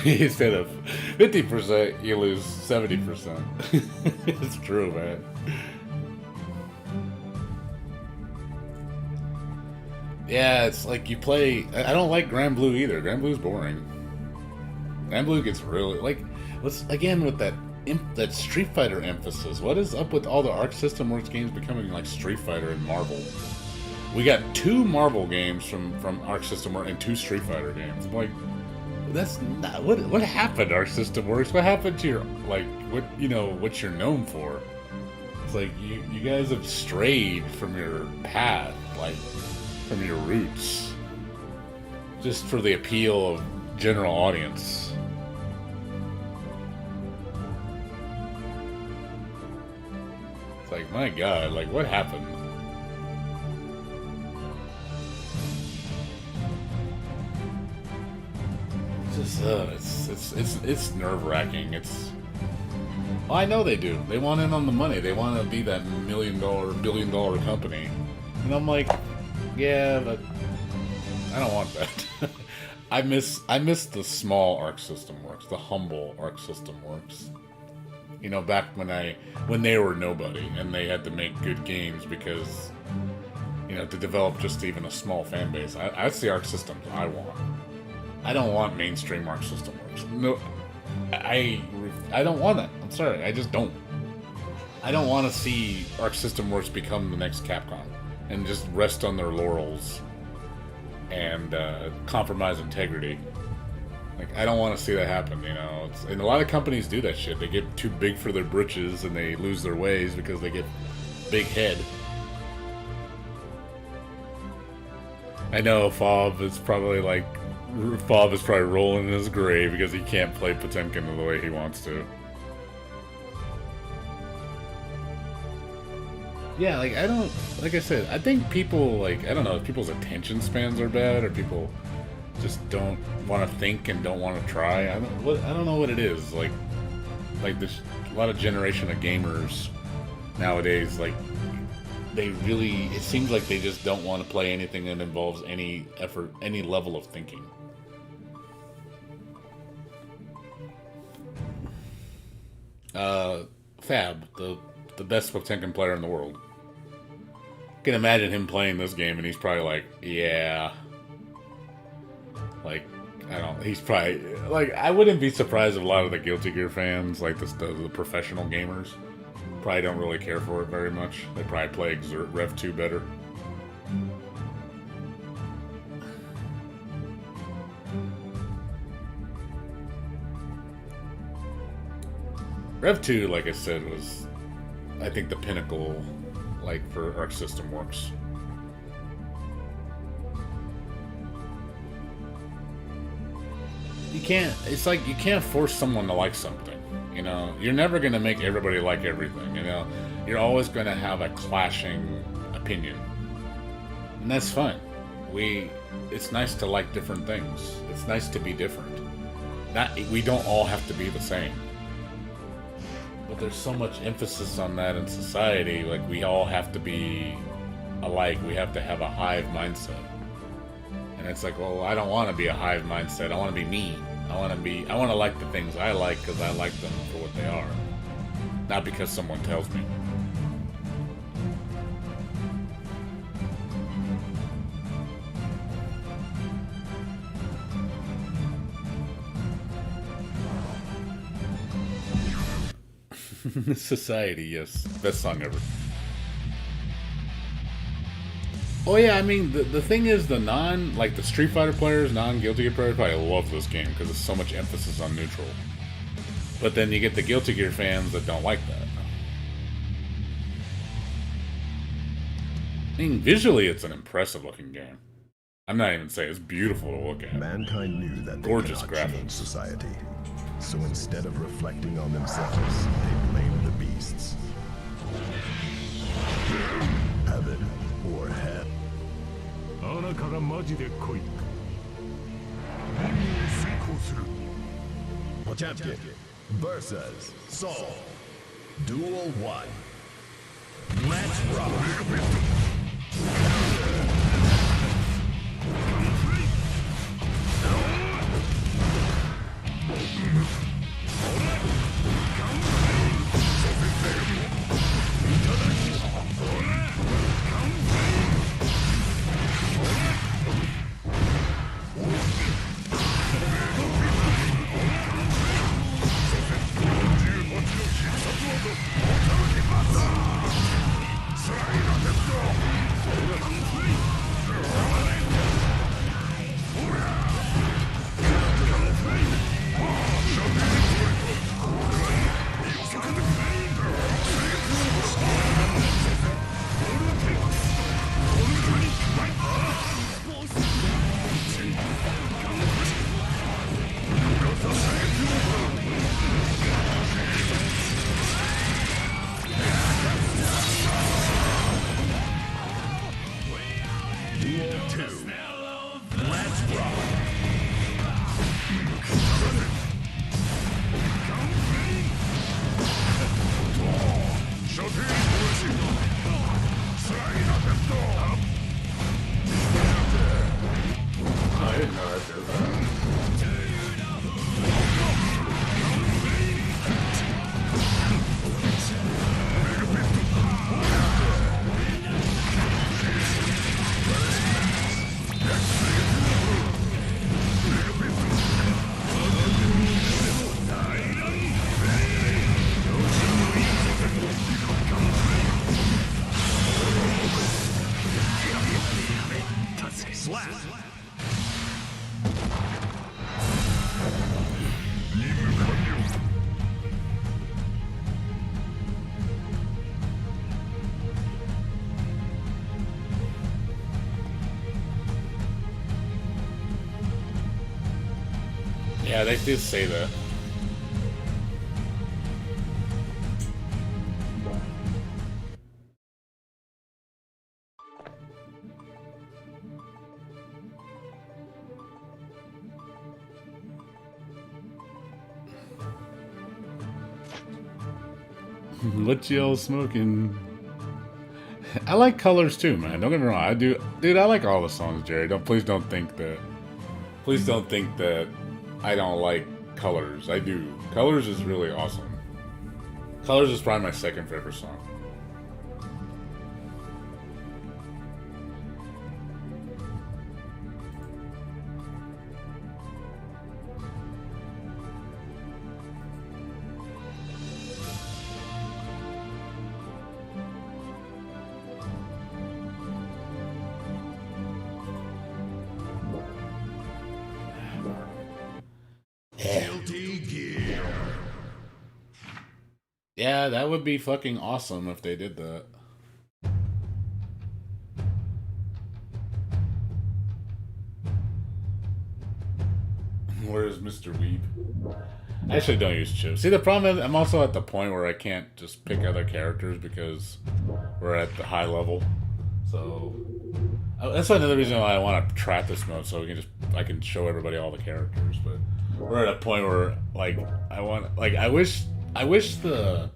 Instead of 50%, you lose 70%. It's true, man. Yeah, it's like you play. I don't like Grand Blue either. Grand Blue's boring. Grand Blue gets really like. What's again with that that Street Fighter emphasis? What is up with all the Arc System Works games becoming like Street Fighter and Marvel? We got 2 Marvel games from Arc System Works and 2 Street Fighter games. I'm like, that's not what happened. Arc System Works. What happened to your like what what you're known for? It's like you guys have strayed from your path, like from your roots, just for the appeal of general audience. It's like, my God, like what happened? It's nerve-wracking. Well, I know they do. They want in on the money. They want to be that $1 million, billion-dollar company. And I'm like, yeah, but I don't want that. I miss the small Arc System Works, the humble Arc System Works. Back when they were nobody and they had to make good games because, to develop just even a small fan base. That's the Arc Systems I want. I don't want mainstream Arc System Works. No, I don't want it. I'm sorry, I just don't. I don't want to see Arc System Works become the next Capcom and just rest on their laurels and compromise integrity. Like, I don't want to see that happen, and a lot of companies do that shit. They get too big for their britches and they lose their ways because they get big head. I know Fob is probably rolling in his grave because he can't play Tekken the way he wants to. Yeah, like I said, I think people I don't know if people's attention spans are bad or people just don't want to think and don't want to try. I don't know what it is. Like this, a lot of generation of gamers nowadays, it seems like they just don't want to play anything that involves any effort, any level of thinking. Fab, the best Tekken player in the world. I can imagine him playing this game and he's probably like, yeah. He's probably, I wouldn't be surprised if a lot of the Guilty Gear fans, the professional gamers, probably don't really care for it very much. They probably play Rev 2 better. Rev 2, like I said, was, I think, the pinnacle, for Arc System Works. You can't force someone to like something, You're never going to make everybody like everything, You're always going to have a clashing opinion. And that's fine. It's nice to like different things. It's nice to be different. We don't all have to be the same. But there's so much emphasis on that in society, we all have to be alike. We have to have a hive mindset. And it's like, well, I don't want to be a hive mindset. I want to be me. I want to like the things I like because I like them for what they are. Not because someone tells me. Society, yes. Best song ever. Oh yeah, I mean, the thing is, the Street Fighter players, non-Guilty Gear players probably love this game because there's so much emphasis on neutral. But then you get the Guilty Gear fans that don't like that. I mean, visually, it's an impressive looking game. I'm not even saying it's beautiful to look at. Mankind knew that they Gorgeous cannot change graphics. society. So instead of reflecting on themselves, they blamed the beasts. Heaven or hell. 穴からマジで来い。任務を遂行する。 Potemkin versus Soul. Duel 1. Let's rock. Yeah, they did say that. What y'all smoking? I like colors too, man. Don't get me wrong. I do, dude. I like all the songs, Jerry. Please don't think that I don't like colors. I do. Colors is really awesome. Colors is probably my second favorite song. Yeah, that would be fucking awesome if they did that. Where's Mr. Weeb? I actually don't use chips. See, the problem is I'm also at the point where I can't just pick other characters because we're at the high level. So that's another reason why I want to trap this mode, so I can show everybody all the characters. But we're at a point where I wish the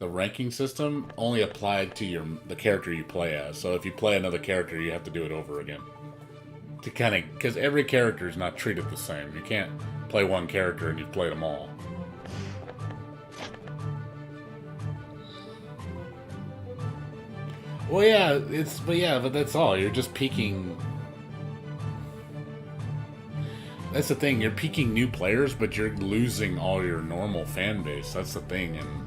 ranking system only applied to the character you play as. So if you play another character, you have to do it over again. To kind of, because every character is not treated the same. You can't play one character and you've played them all. Well, yeah, but that's all. You're just peaking. That's the thing. You're peaking new players, but you're losing all your normal fan base. That's the thing, and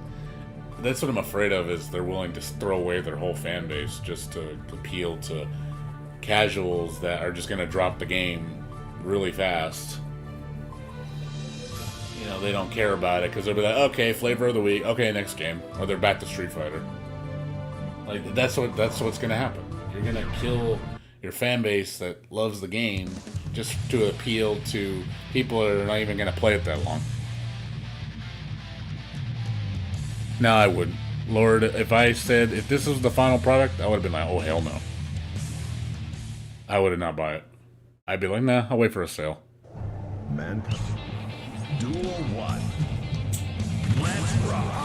that's what I'm afraid of. Is they're willing to throw away their whole fan base just to appeal to casuals that are just going to drop the game really fast. You know, they don't care about it because they'll be like, okay, flavor of the week, okay, next game, or they're back to Street Fighter. Like that's what's going to happen. You're gonna kill your fan base that loves the game just to appeal to people that are not even gonna play it that long. No, I wouldn't. Lord, if this was the final product, I would have been like, oh hell no. I would have not buy it. I'd be like, nah, I'll wait for a sale. Manpower. Duel 1. Let's rock.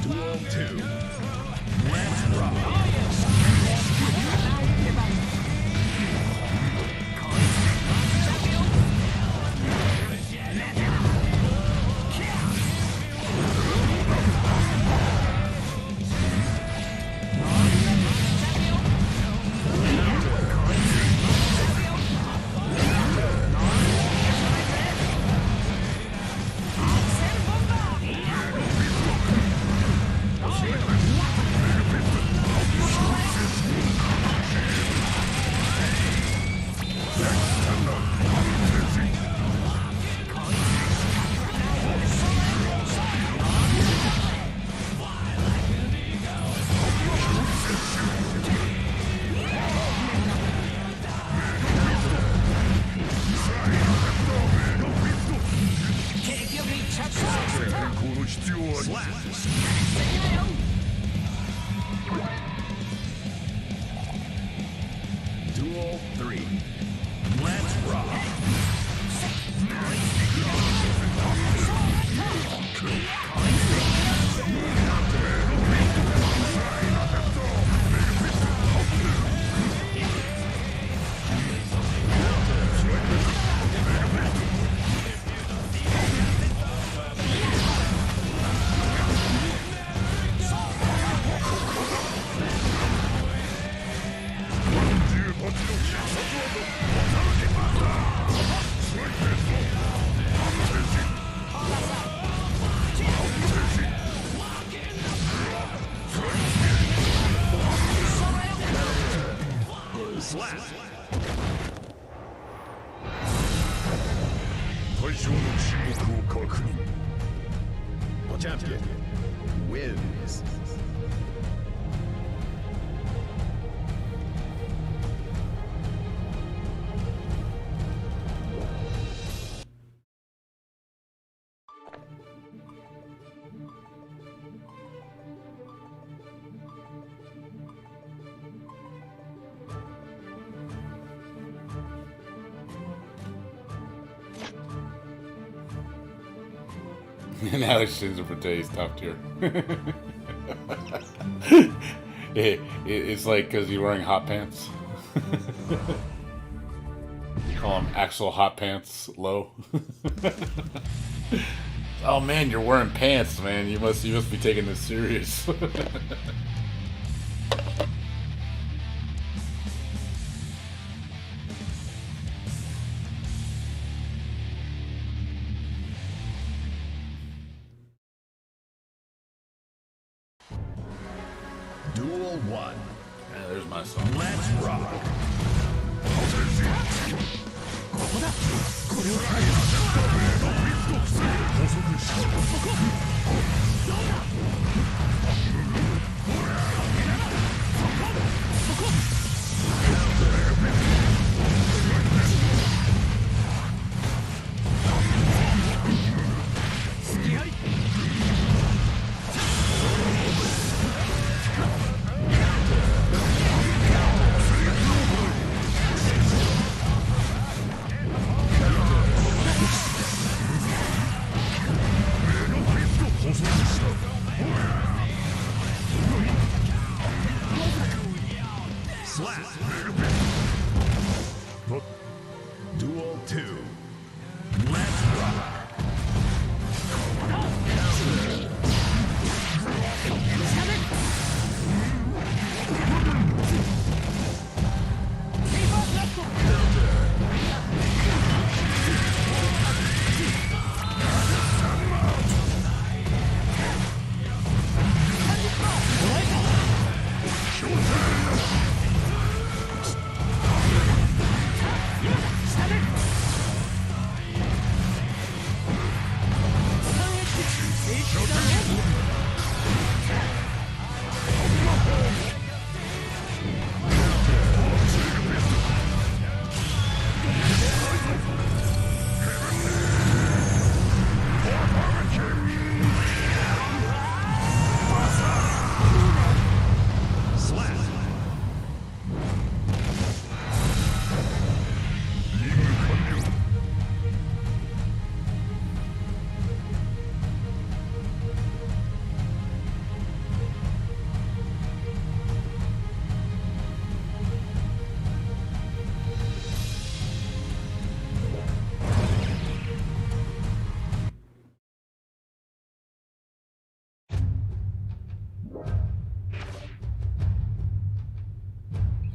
Duel 2. Let's rock. Duel 3. Let's rock. Champion wins. Now exchange for taste, top tier. It's like because you're wearing hot pants. You call them actual hot pants low. Oh man, you're wearing pants, man. You must be taking this serious. Duel 1. Yeah, there's my song. Let's rock.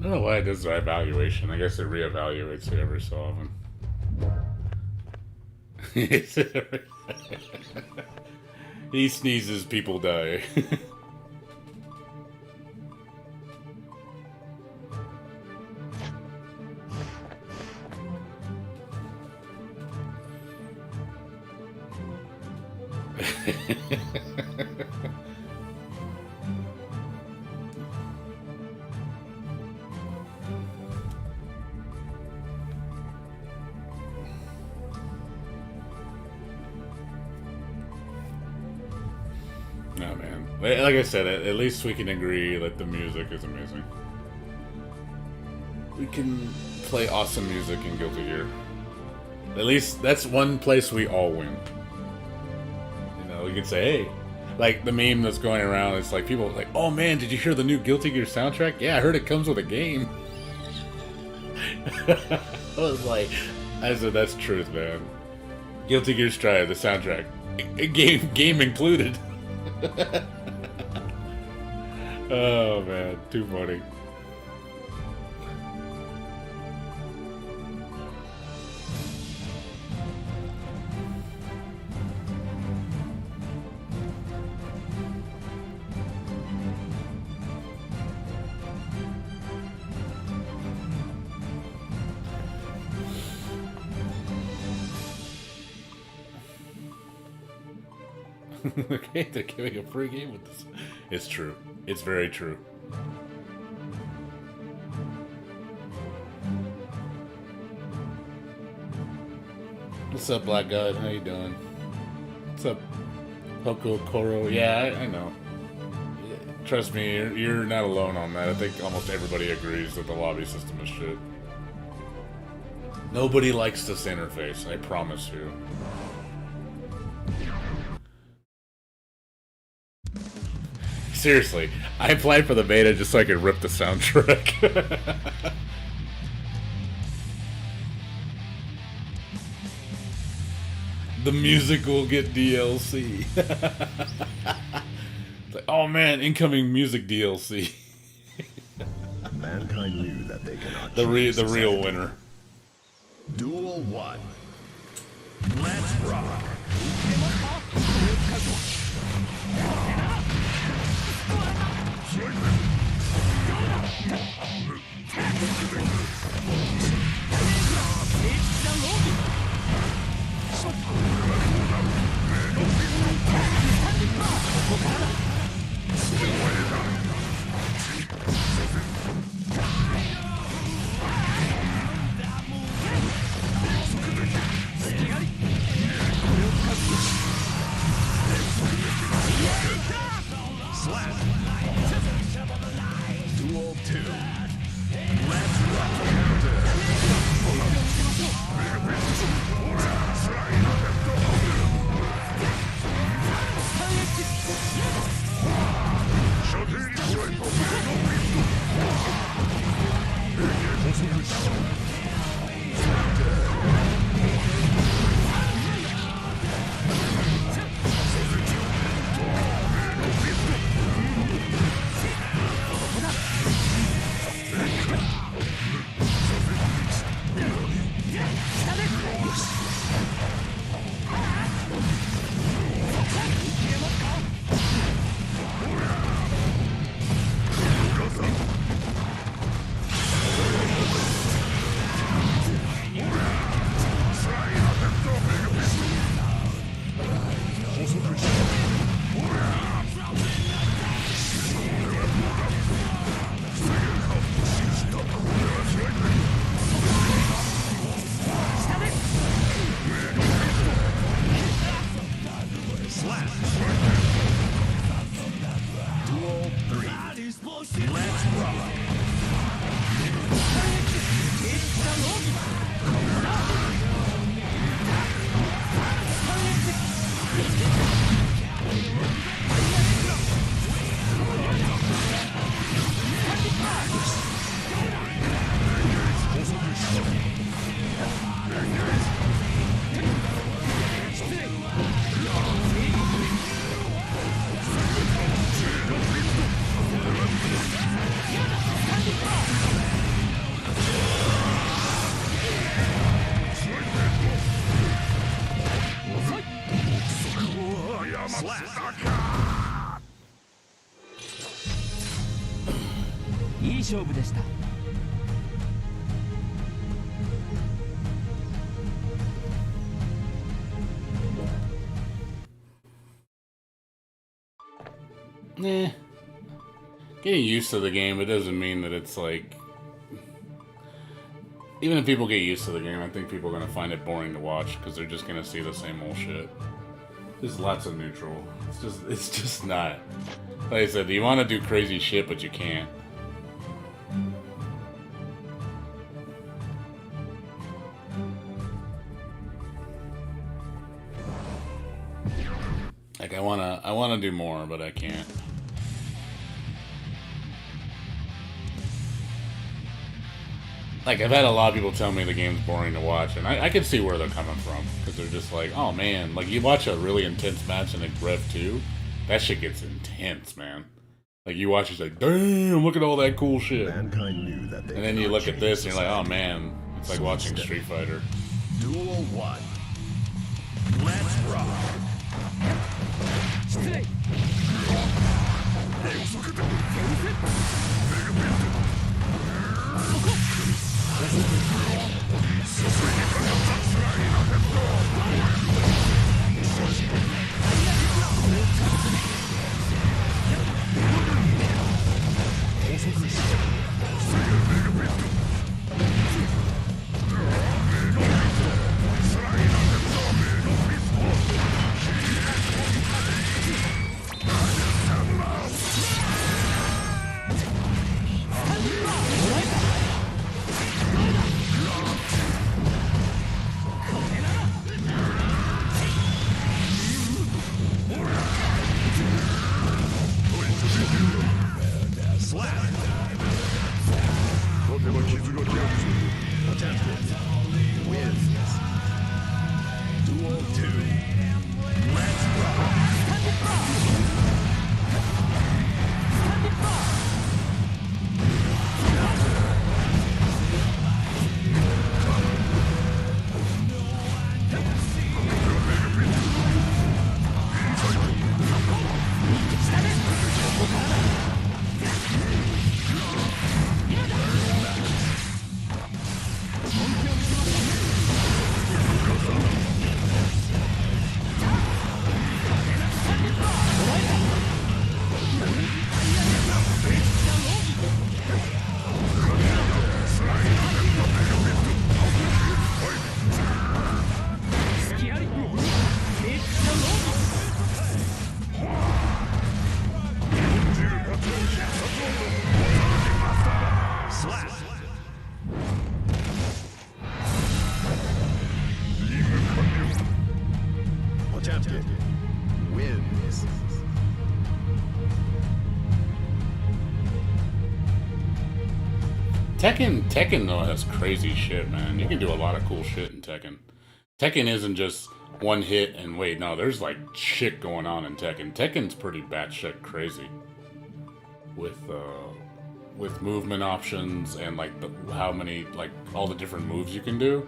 don't know why it does the evaluation. I guess it reevaluates it every so often. He sneezes, people die. No, man. Like I said, at least we can agree that the music is amazing. We can play awesome music in Guilty Gear. At least that's one place we all win. You know, we can say, hey, like the meme that's going around, it's like people are like, oh man, did you hear the new Guilty Gear soundtrack? Yeah, I heard it comes with a game. I was like, I said, that's truth, man. Guilty Gear Strive, the soundtrack. Game included. Oh man, too funny. Okay, they're giving a free game with this. It's true. It's very true. What's up, Black God? How you doing? What's up, Hoko Koro? Yeah, I know. Trust me, you're not alone on that. I think almost everybody agrees that the lobby system is shit. Nobody likes this interface, I promise you. Seriously, I applied for the beta just so I could rip the soundtrack. The music will get DLC. It's like, oh man, incoming music DLC. Mankind knew that they cannot. The real winner. Duel 1. Let's rock. Duel 2. Let's rock. いい勝負でした。Nah. Getting used to the game, it doesn't mean that it's like... Even if people get used to the game, I think people are going to find it boring to watch because they're just going to see the same old shit. There's lots of neutral. It's just not. Like I said, you want to do crazy shit, but you can't. Like I wanna do more, but I can't. Like, I've had a lot of people tell me the game's boring to watch, and I can see where they're coming from. Because they're just like, oh man, like, you watch a really intense match in a Rev 2, that shit gets intense, man. Like, you watch, it's like, damn, look at all that cool shit. Mankind knew that they And then you cannot look at change this, and you're like, oh society. man, it's like watching Street Fighter. Duel 1. Let's rock. 失礼。 Tekken though has crazy shit, man. You can do a lot of cool shit in Tekken. Tekken isn't just one hit and wait. No, there's like shit going on in Tekken. Tekken's pretty batshit crazy with movement options and like how many, like, all the different moves you can do.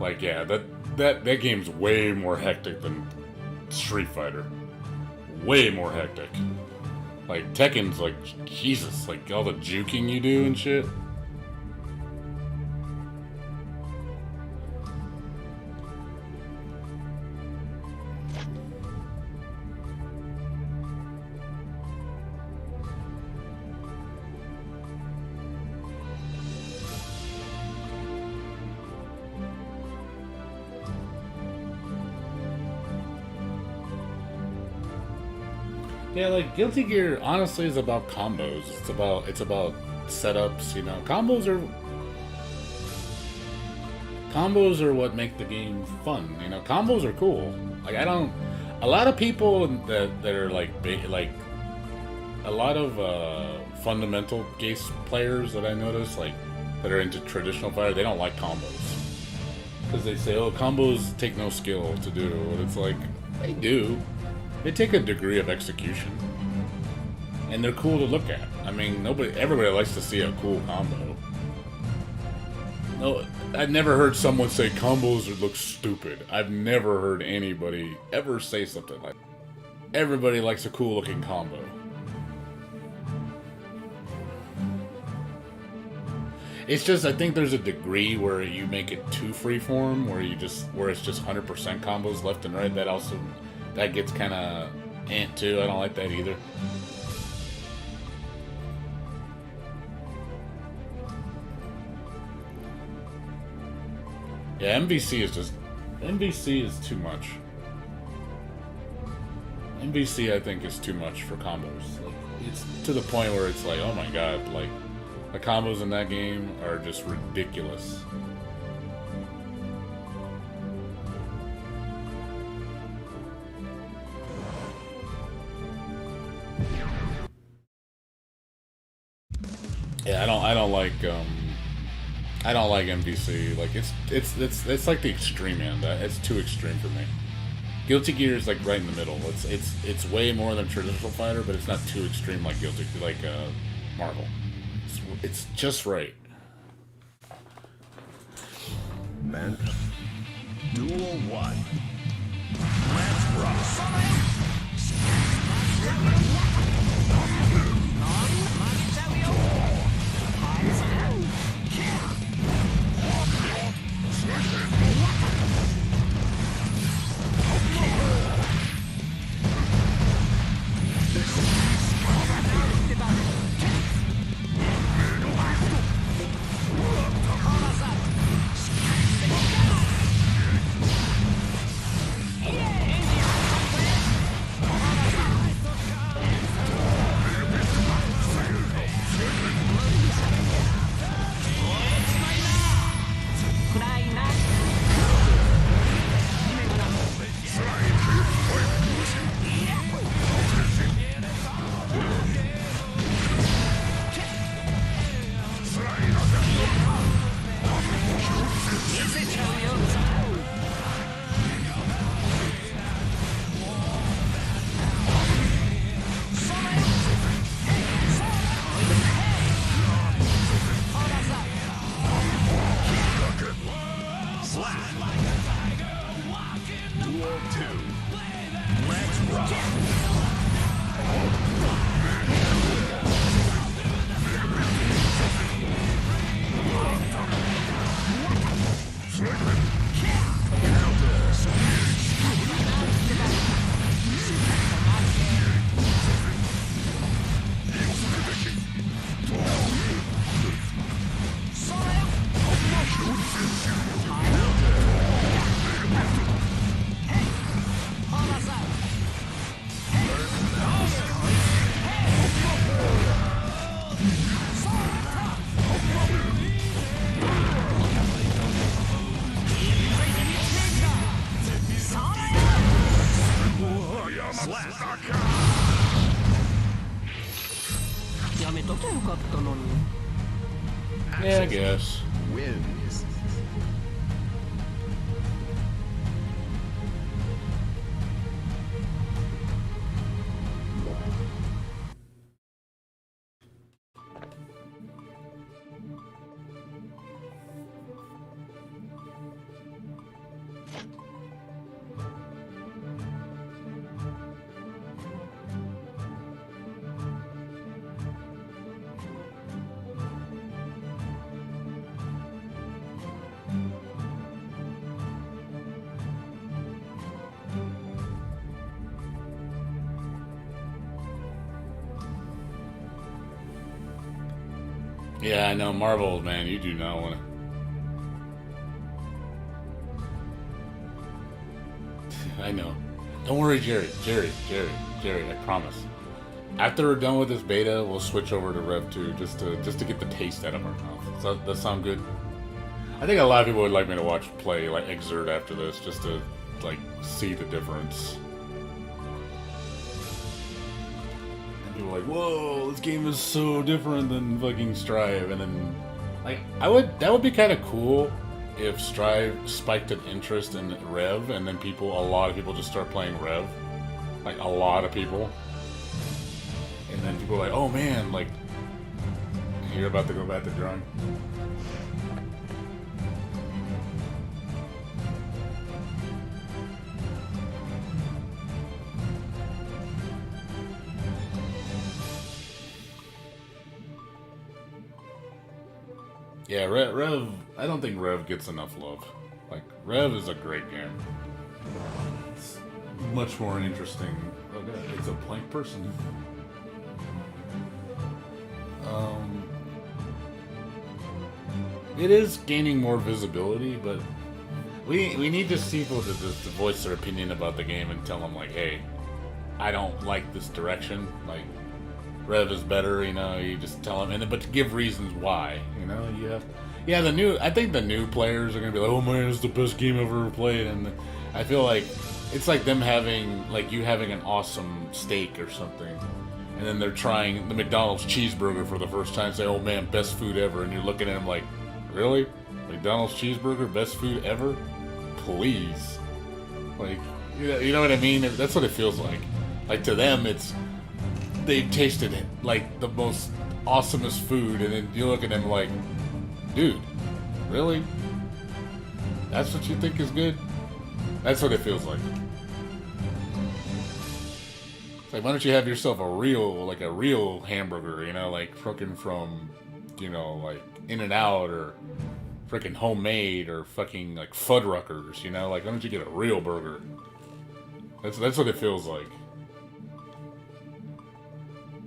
Like, yeah, that game's way more hectic than Street Fighter. Way more hectic. Like, Tekken's like, Jesus, like all the juking you do and shit. Yeah, like Guilty Gear honestly is about combos. It's about setups, you know. Combos are what make the game fun, you know. Combos are cool. Like, a lot of people that are like a lot of fundamental Geist players that I notice, like, that are into traditional fire, they don't like combos. Because they say, oh, combos take no skill to do. And it's like, they do. They take a degree of execution. And they're cool to look at. I mean, everybody likes to see a cool combo. No, I've never heard someone say combos look stupid. I've never heard anybody ever say something like that. everybody likes a cool looking combo. It's just, I think there's a degree where you make it too freeform, where it's just 100% combos left and right. That gets kind of too. I don't like that either. Yeah, MVC is too much. MVC, I think, is too much for combos. Like, it's to the point where it's like, oh my god, like, the combos in that game are just ridiculous. Yeah, I don't like MVC. Like, it's like the extreme end. It's too extreme for me. Guilty Gear is like right in the middle. It's way more than traditional fighter, but it's not too extreme like Marvel. It's just right. Man. Duel 1. Let's rock. Yeah, I guess. Wins. Yeah, I know. Marvel, man, you do not want to. I know. Don't worry, Jerry, I promise. After we're done with this beta, we'll switch over to Rev 2 just to get the taste out of our mouth. Does that sound good? I think a lot of people would like me to watch play like Exert after this, just to like see the difference. And people are like, whoa, this game is so different than fucking Strive, and then like that would be kind of cool if Strive spiked an interest in Rev, and then a lot of people just start playing Rev, like a lot of people. And then people are like, oh man, like, you're about to go back to drawing. Yeah, Rev. I don't think Rev gets enough love. Like, Rev is a great game. It's much more interesting. Okay, it's a plank person. It is gaining more visibility, but we need just people to voice their opinion about the game and tell them, like, hey, I don't like this direction. Like, Rev is better, you know. You just tell them, but to give reasons why, you know. You have, yeah. I think the new players are gonna be like, oh man, it's the best game I've ever played, and I feel like it's like them having, like, you having an awesome steak or something, and then they're trying the McDonald's cheeseburger for the first time, say, oh man, best food ever, and you're looking at them like, really? McDonald's cheeseburger, best food ever? Please. Like, you know what I mean? That's what it feels like. Like, to them, it's, they've tasted it like the most awesomest food, and then you look at them like, dude, really? That's what you think is good? That's what it feels like. It's like, why don't you have yourself a real hamburger, you know, like fucking from, you know, like In-N-Out or freaking homemade or fucking like Fuddruckers, you know, like, why don't you get a real burger? That's what it feels like.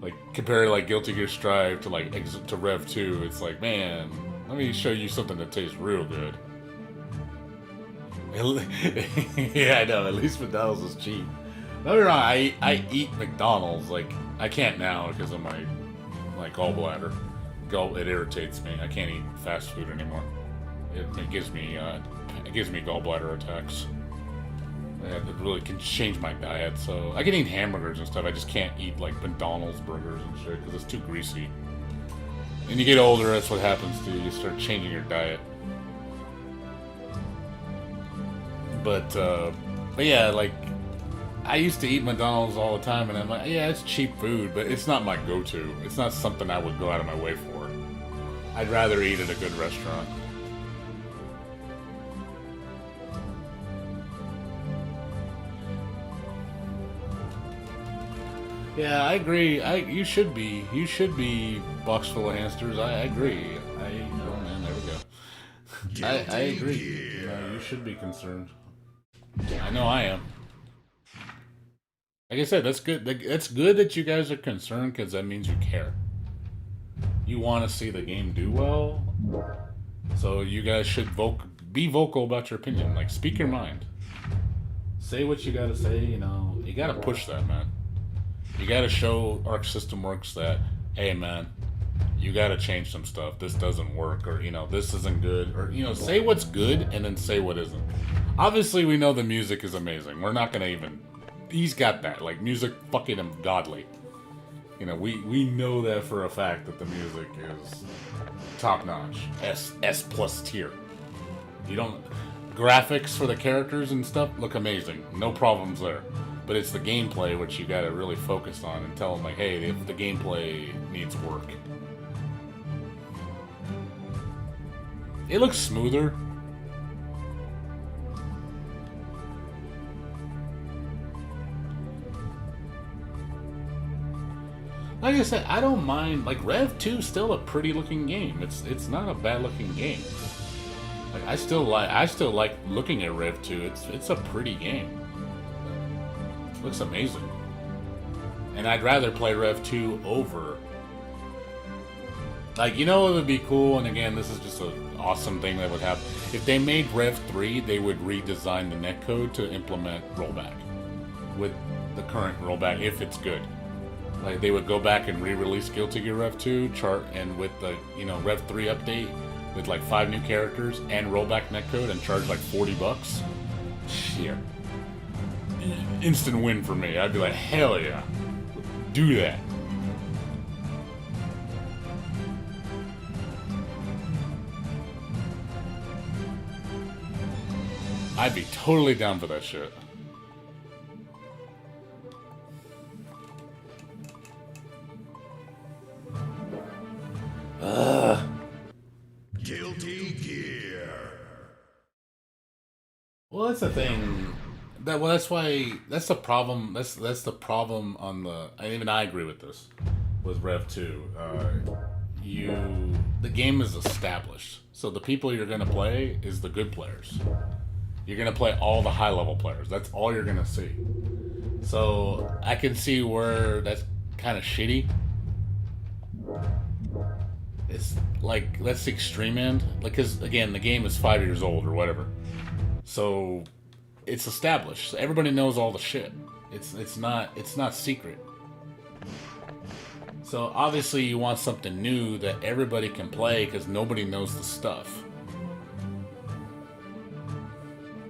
Like, compare like Guilty Gear Strive to like to Rev 2, it's like, man, let me show you something that tastes real good. Yeah, I know, at least McDonald's is cheap. Don't get me wrong, I eat McDonald's, like, I can't now because of my gallbladder. It irritates me. I can't eat fast food anymore. It gives me gallbladder attacks. It really can change my diet, so I can eat hamburgers and stuff. I just can't eat like McDonald's burgers and shit because it's too greasy. And you get older, that's what happens to you. You start changing your diet. But yeah, like, I used to eat McDonald's all the time, and I'm like, yeah, it's cheap food, but it's not my go-to. It's not something I would go out of my way for. I'd rather eat at a good restaurant. Yeah, I agree. You should be box full of hamsters. I agree. Oh man, there we go. I agree. You should be concerned. I know I am. Like I said, that's good. It's good that you guys are concerned because that means you care. You want to see the game do well, so you guys should be vocal about your opinion. Like, speak your mind. Say what you gotta say. You know, you gotta push that, man. You gotta show Arc System Works that, hey, man, you gotta change some stuff. This doesn't work, or, you know, this isn't good, or, you know, say what's good and then say what isn't. Obviously, we know the music is amazing. We're not gonna even. He's got that, like, music fucking godly. You know, we know that for a fact that the music is top notch, S plus tier. You don't, graphics for the characters and stuff look amazing, no problems there. But it's the gameplay which you gotta really focus on and tell them, like, hey, if the gameplay needs work. It looks smoother. Like I said, I don't mind. Like, Rev 2 is still a pretty looking game. It's not a bad looking game. Like, I still like looking at Rev 2. It's a pretty game. It looks amazing. And I'd rather play Rev 2 over. Like, you know, it would be cool, and again, this is just an awesome thing that would happen. If they made Rev 3, they would redesign the netcode to implement rollback with the current rollback, if it's good. Like, they would go back and re-release Guilty Gear Rev 2, and with the, you know, Rev 3 update, with like 5 new characters and rollback netcode, and charge like $40. Shit. Instant win for me. I'd be like, hell yeah. Do that. I'd be totally down for that shit. Guilty Gear. Well, that's the thing. That's why. That's the problem. That's the problem on the. And even I agree with this. With Rev 2, the game is established. So the people you're gonna play is the good players. You're gonna play all the high level players. That's all you're gonna see. So I can see where that's kind of shitty. It's like, that's the extreme end. Like, because again, the game is 5 years old or whatever. So it's established. So everybody knows all the shit. It's not secret. So obviously you want something new that everybody can play because nobody knows the stuff.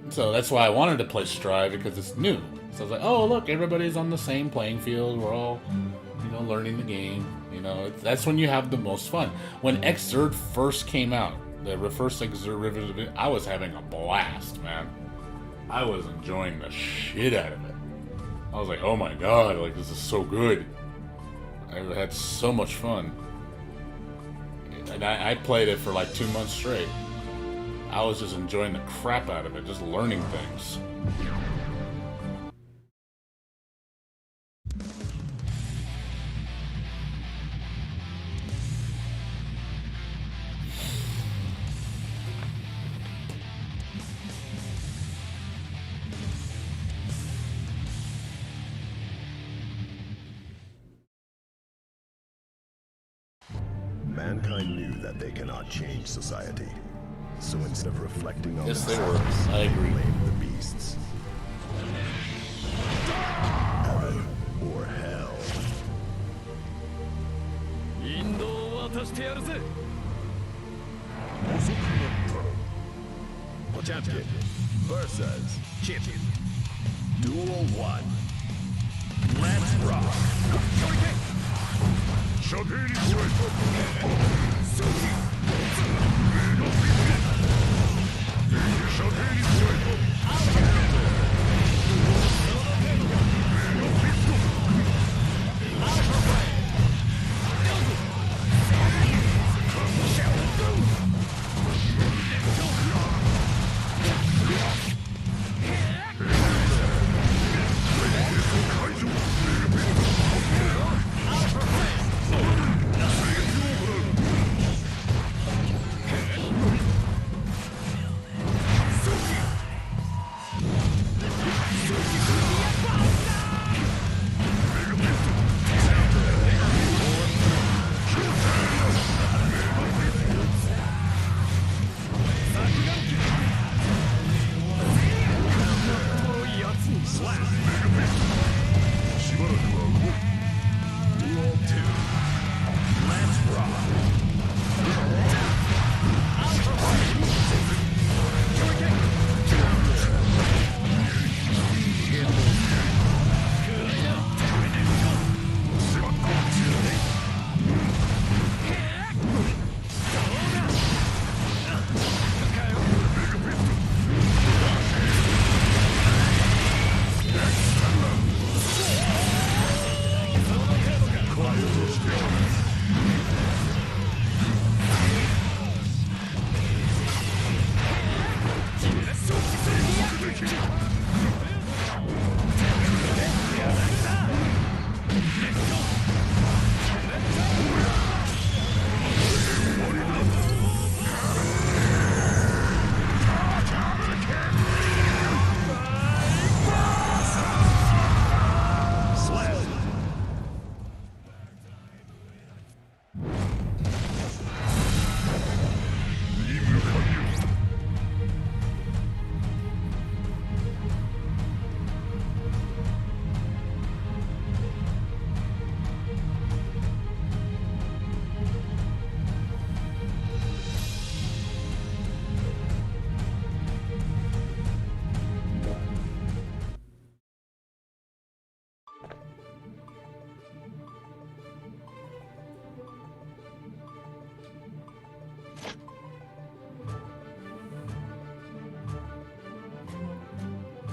So that's why I wanted to play Strive, because it's new. So I was like, oh look, everybody's on the same playing field. We're all, learning the game. That's when you have the most fun. When Xrd first came out, the first Xrd Rivet, I was having a blast, man. I was enjoying the shit out of it. I was like, oh my god, like, this is so good. I had so much fun. And I played it for like 2 months straight. I was just enjoying the crap out of it, just learning things. Mankind knew that they cannot change society. So instead of reflecting on Yes, they themselves, were. I agree. blamed the beasts. Heaven or hell. Potemkin versus Chippy. Duel 1. Let's rock. 射程に加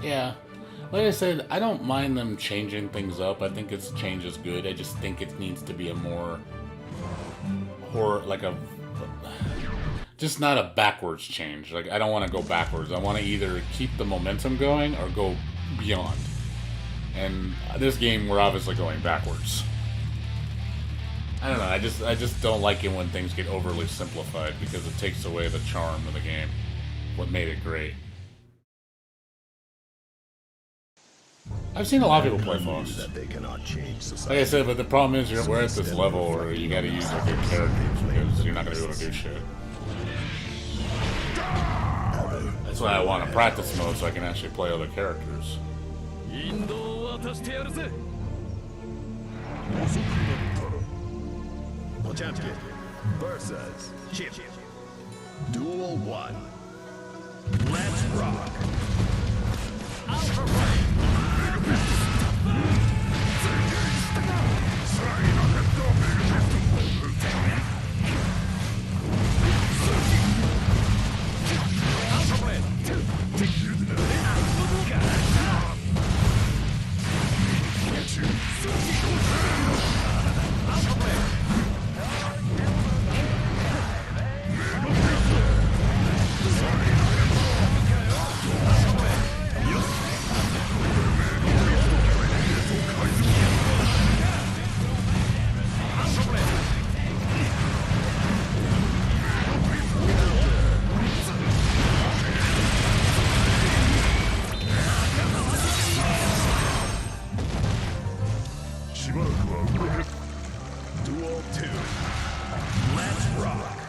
Yeah. Like I said, I don't mind them changing things up. I think it's change is good. I just think it needs to be a more just not a backwards change. Like, I don't want to go backwards. I want to either keep the momentum going or go beyond. And this game, we're obviously going backwards. I don't know. I just don't like it when things get overly simplified because it takes away the charm of the game. What made it great. I've seen a lot of people play Fox. That they cannot change Like I said, but the problem is we're at this level where you gotta use like your characters because you're not gonna be able to do shit. That's why I want a practice mode so I can actually play other characters. Champion versus Chip. Duel 1. Let's rock. Duel 2. Let's rock.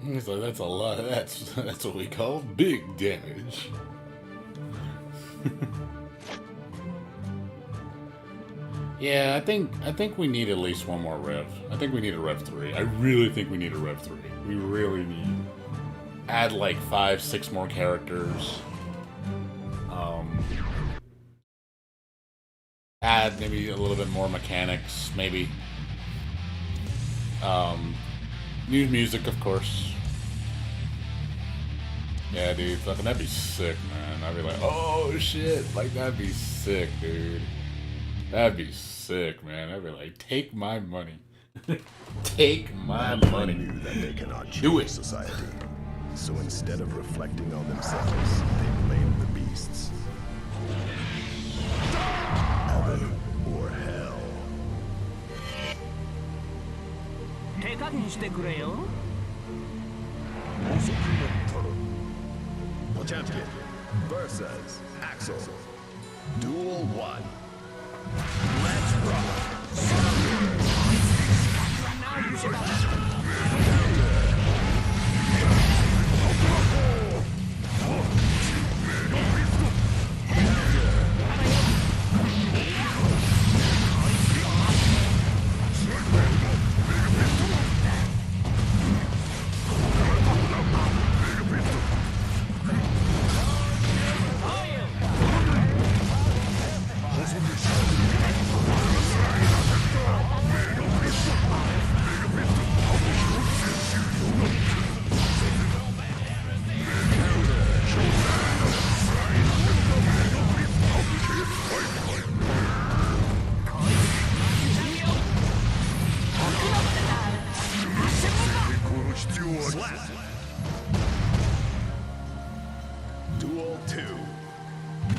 He's like, that's a lot. That's what we call big damage. Yeah, I think we need at least one more rev. I think we need a rev 3. I really think we need a rev 3. We really need. Add like 5-6 more characters. Add maybe a little bit more mechanics, maybe. New music, of course. Yeah, dude, fucking that'd be sick, man. I'd be like, oh shit, like that'd be sick, dude. That'd be sick, man. I'd be like, take my money. Take my money. Knew that they cannot Do change it. society. So instead of reflecting on themselves, they blame the beasts. Heaven or hell. Champion versus Axel. Duel 1. Let's rock. Duel 2.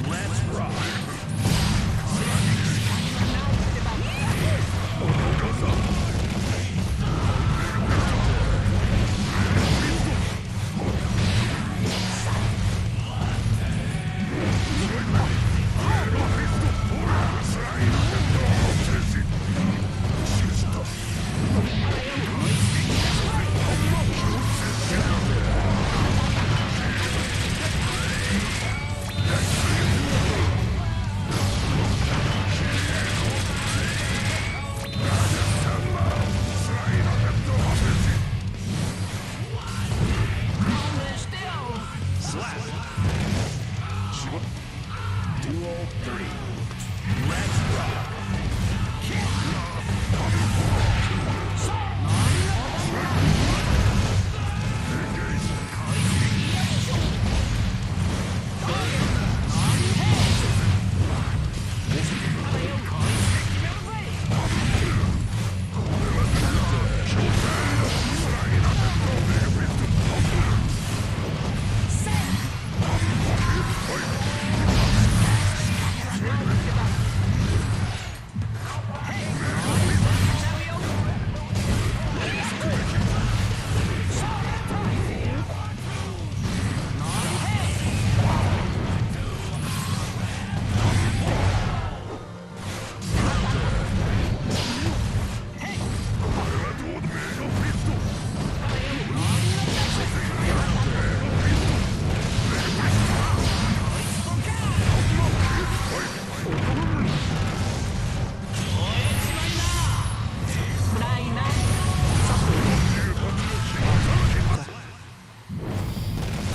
Let's rock. Duel 3.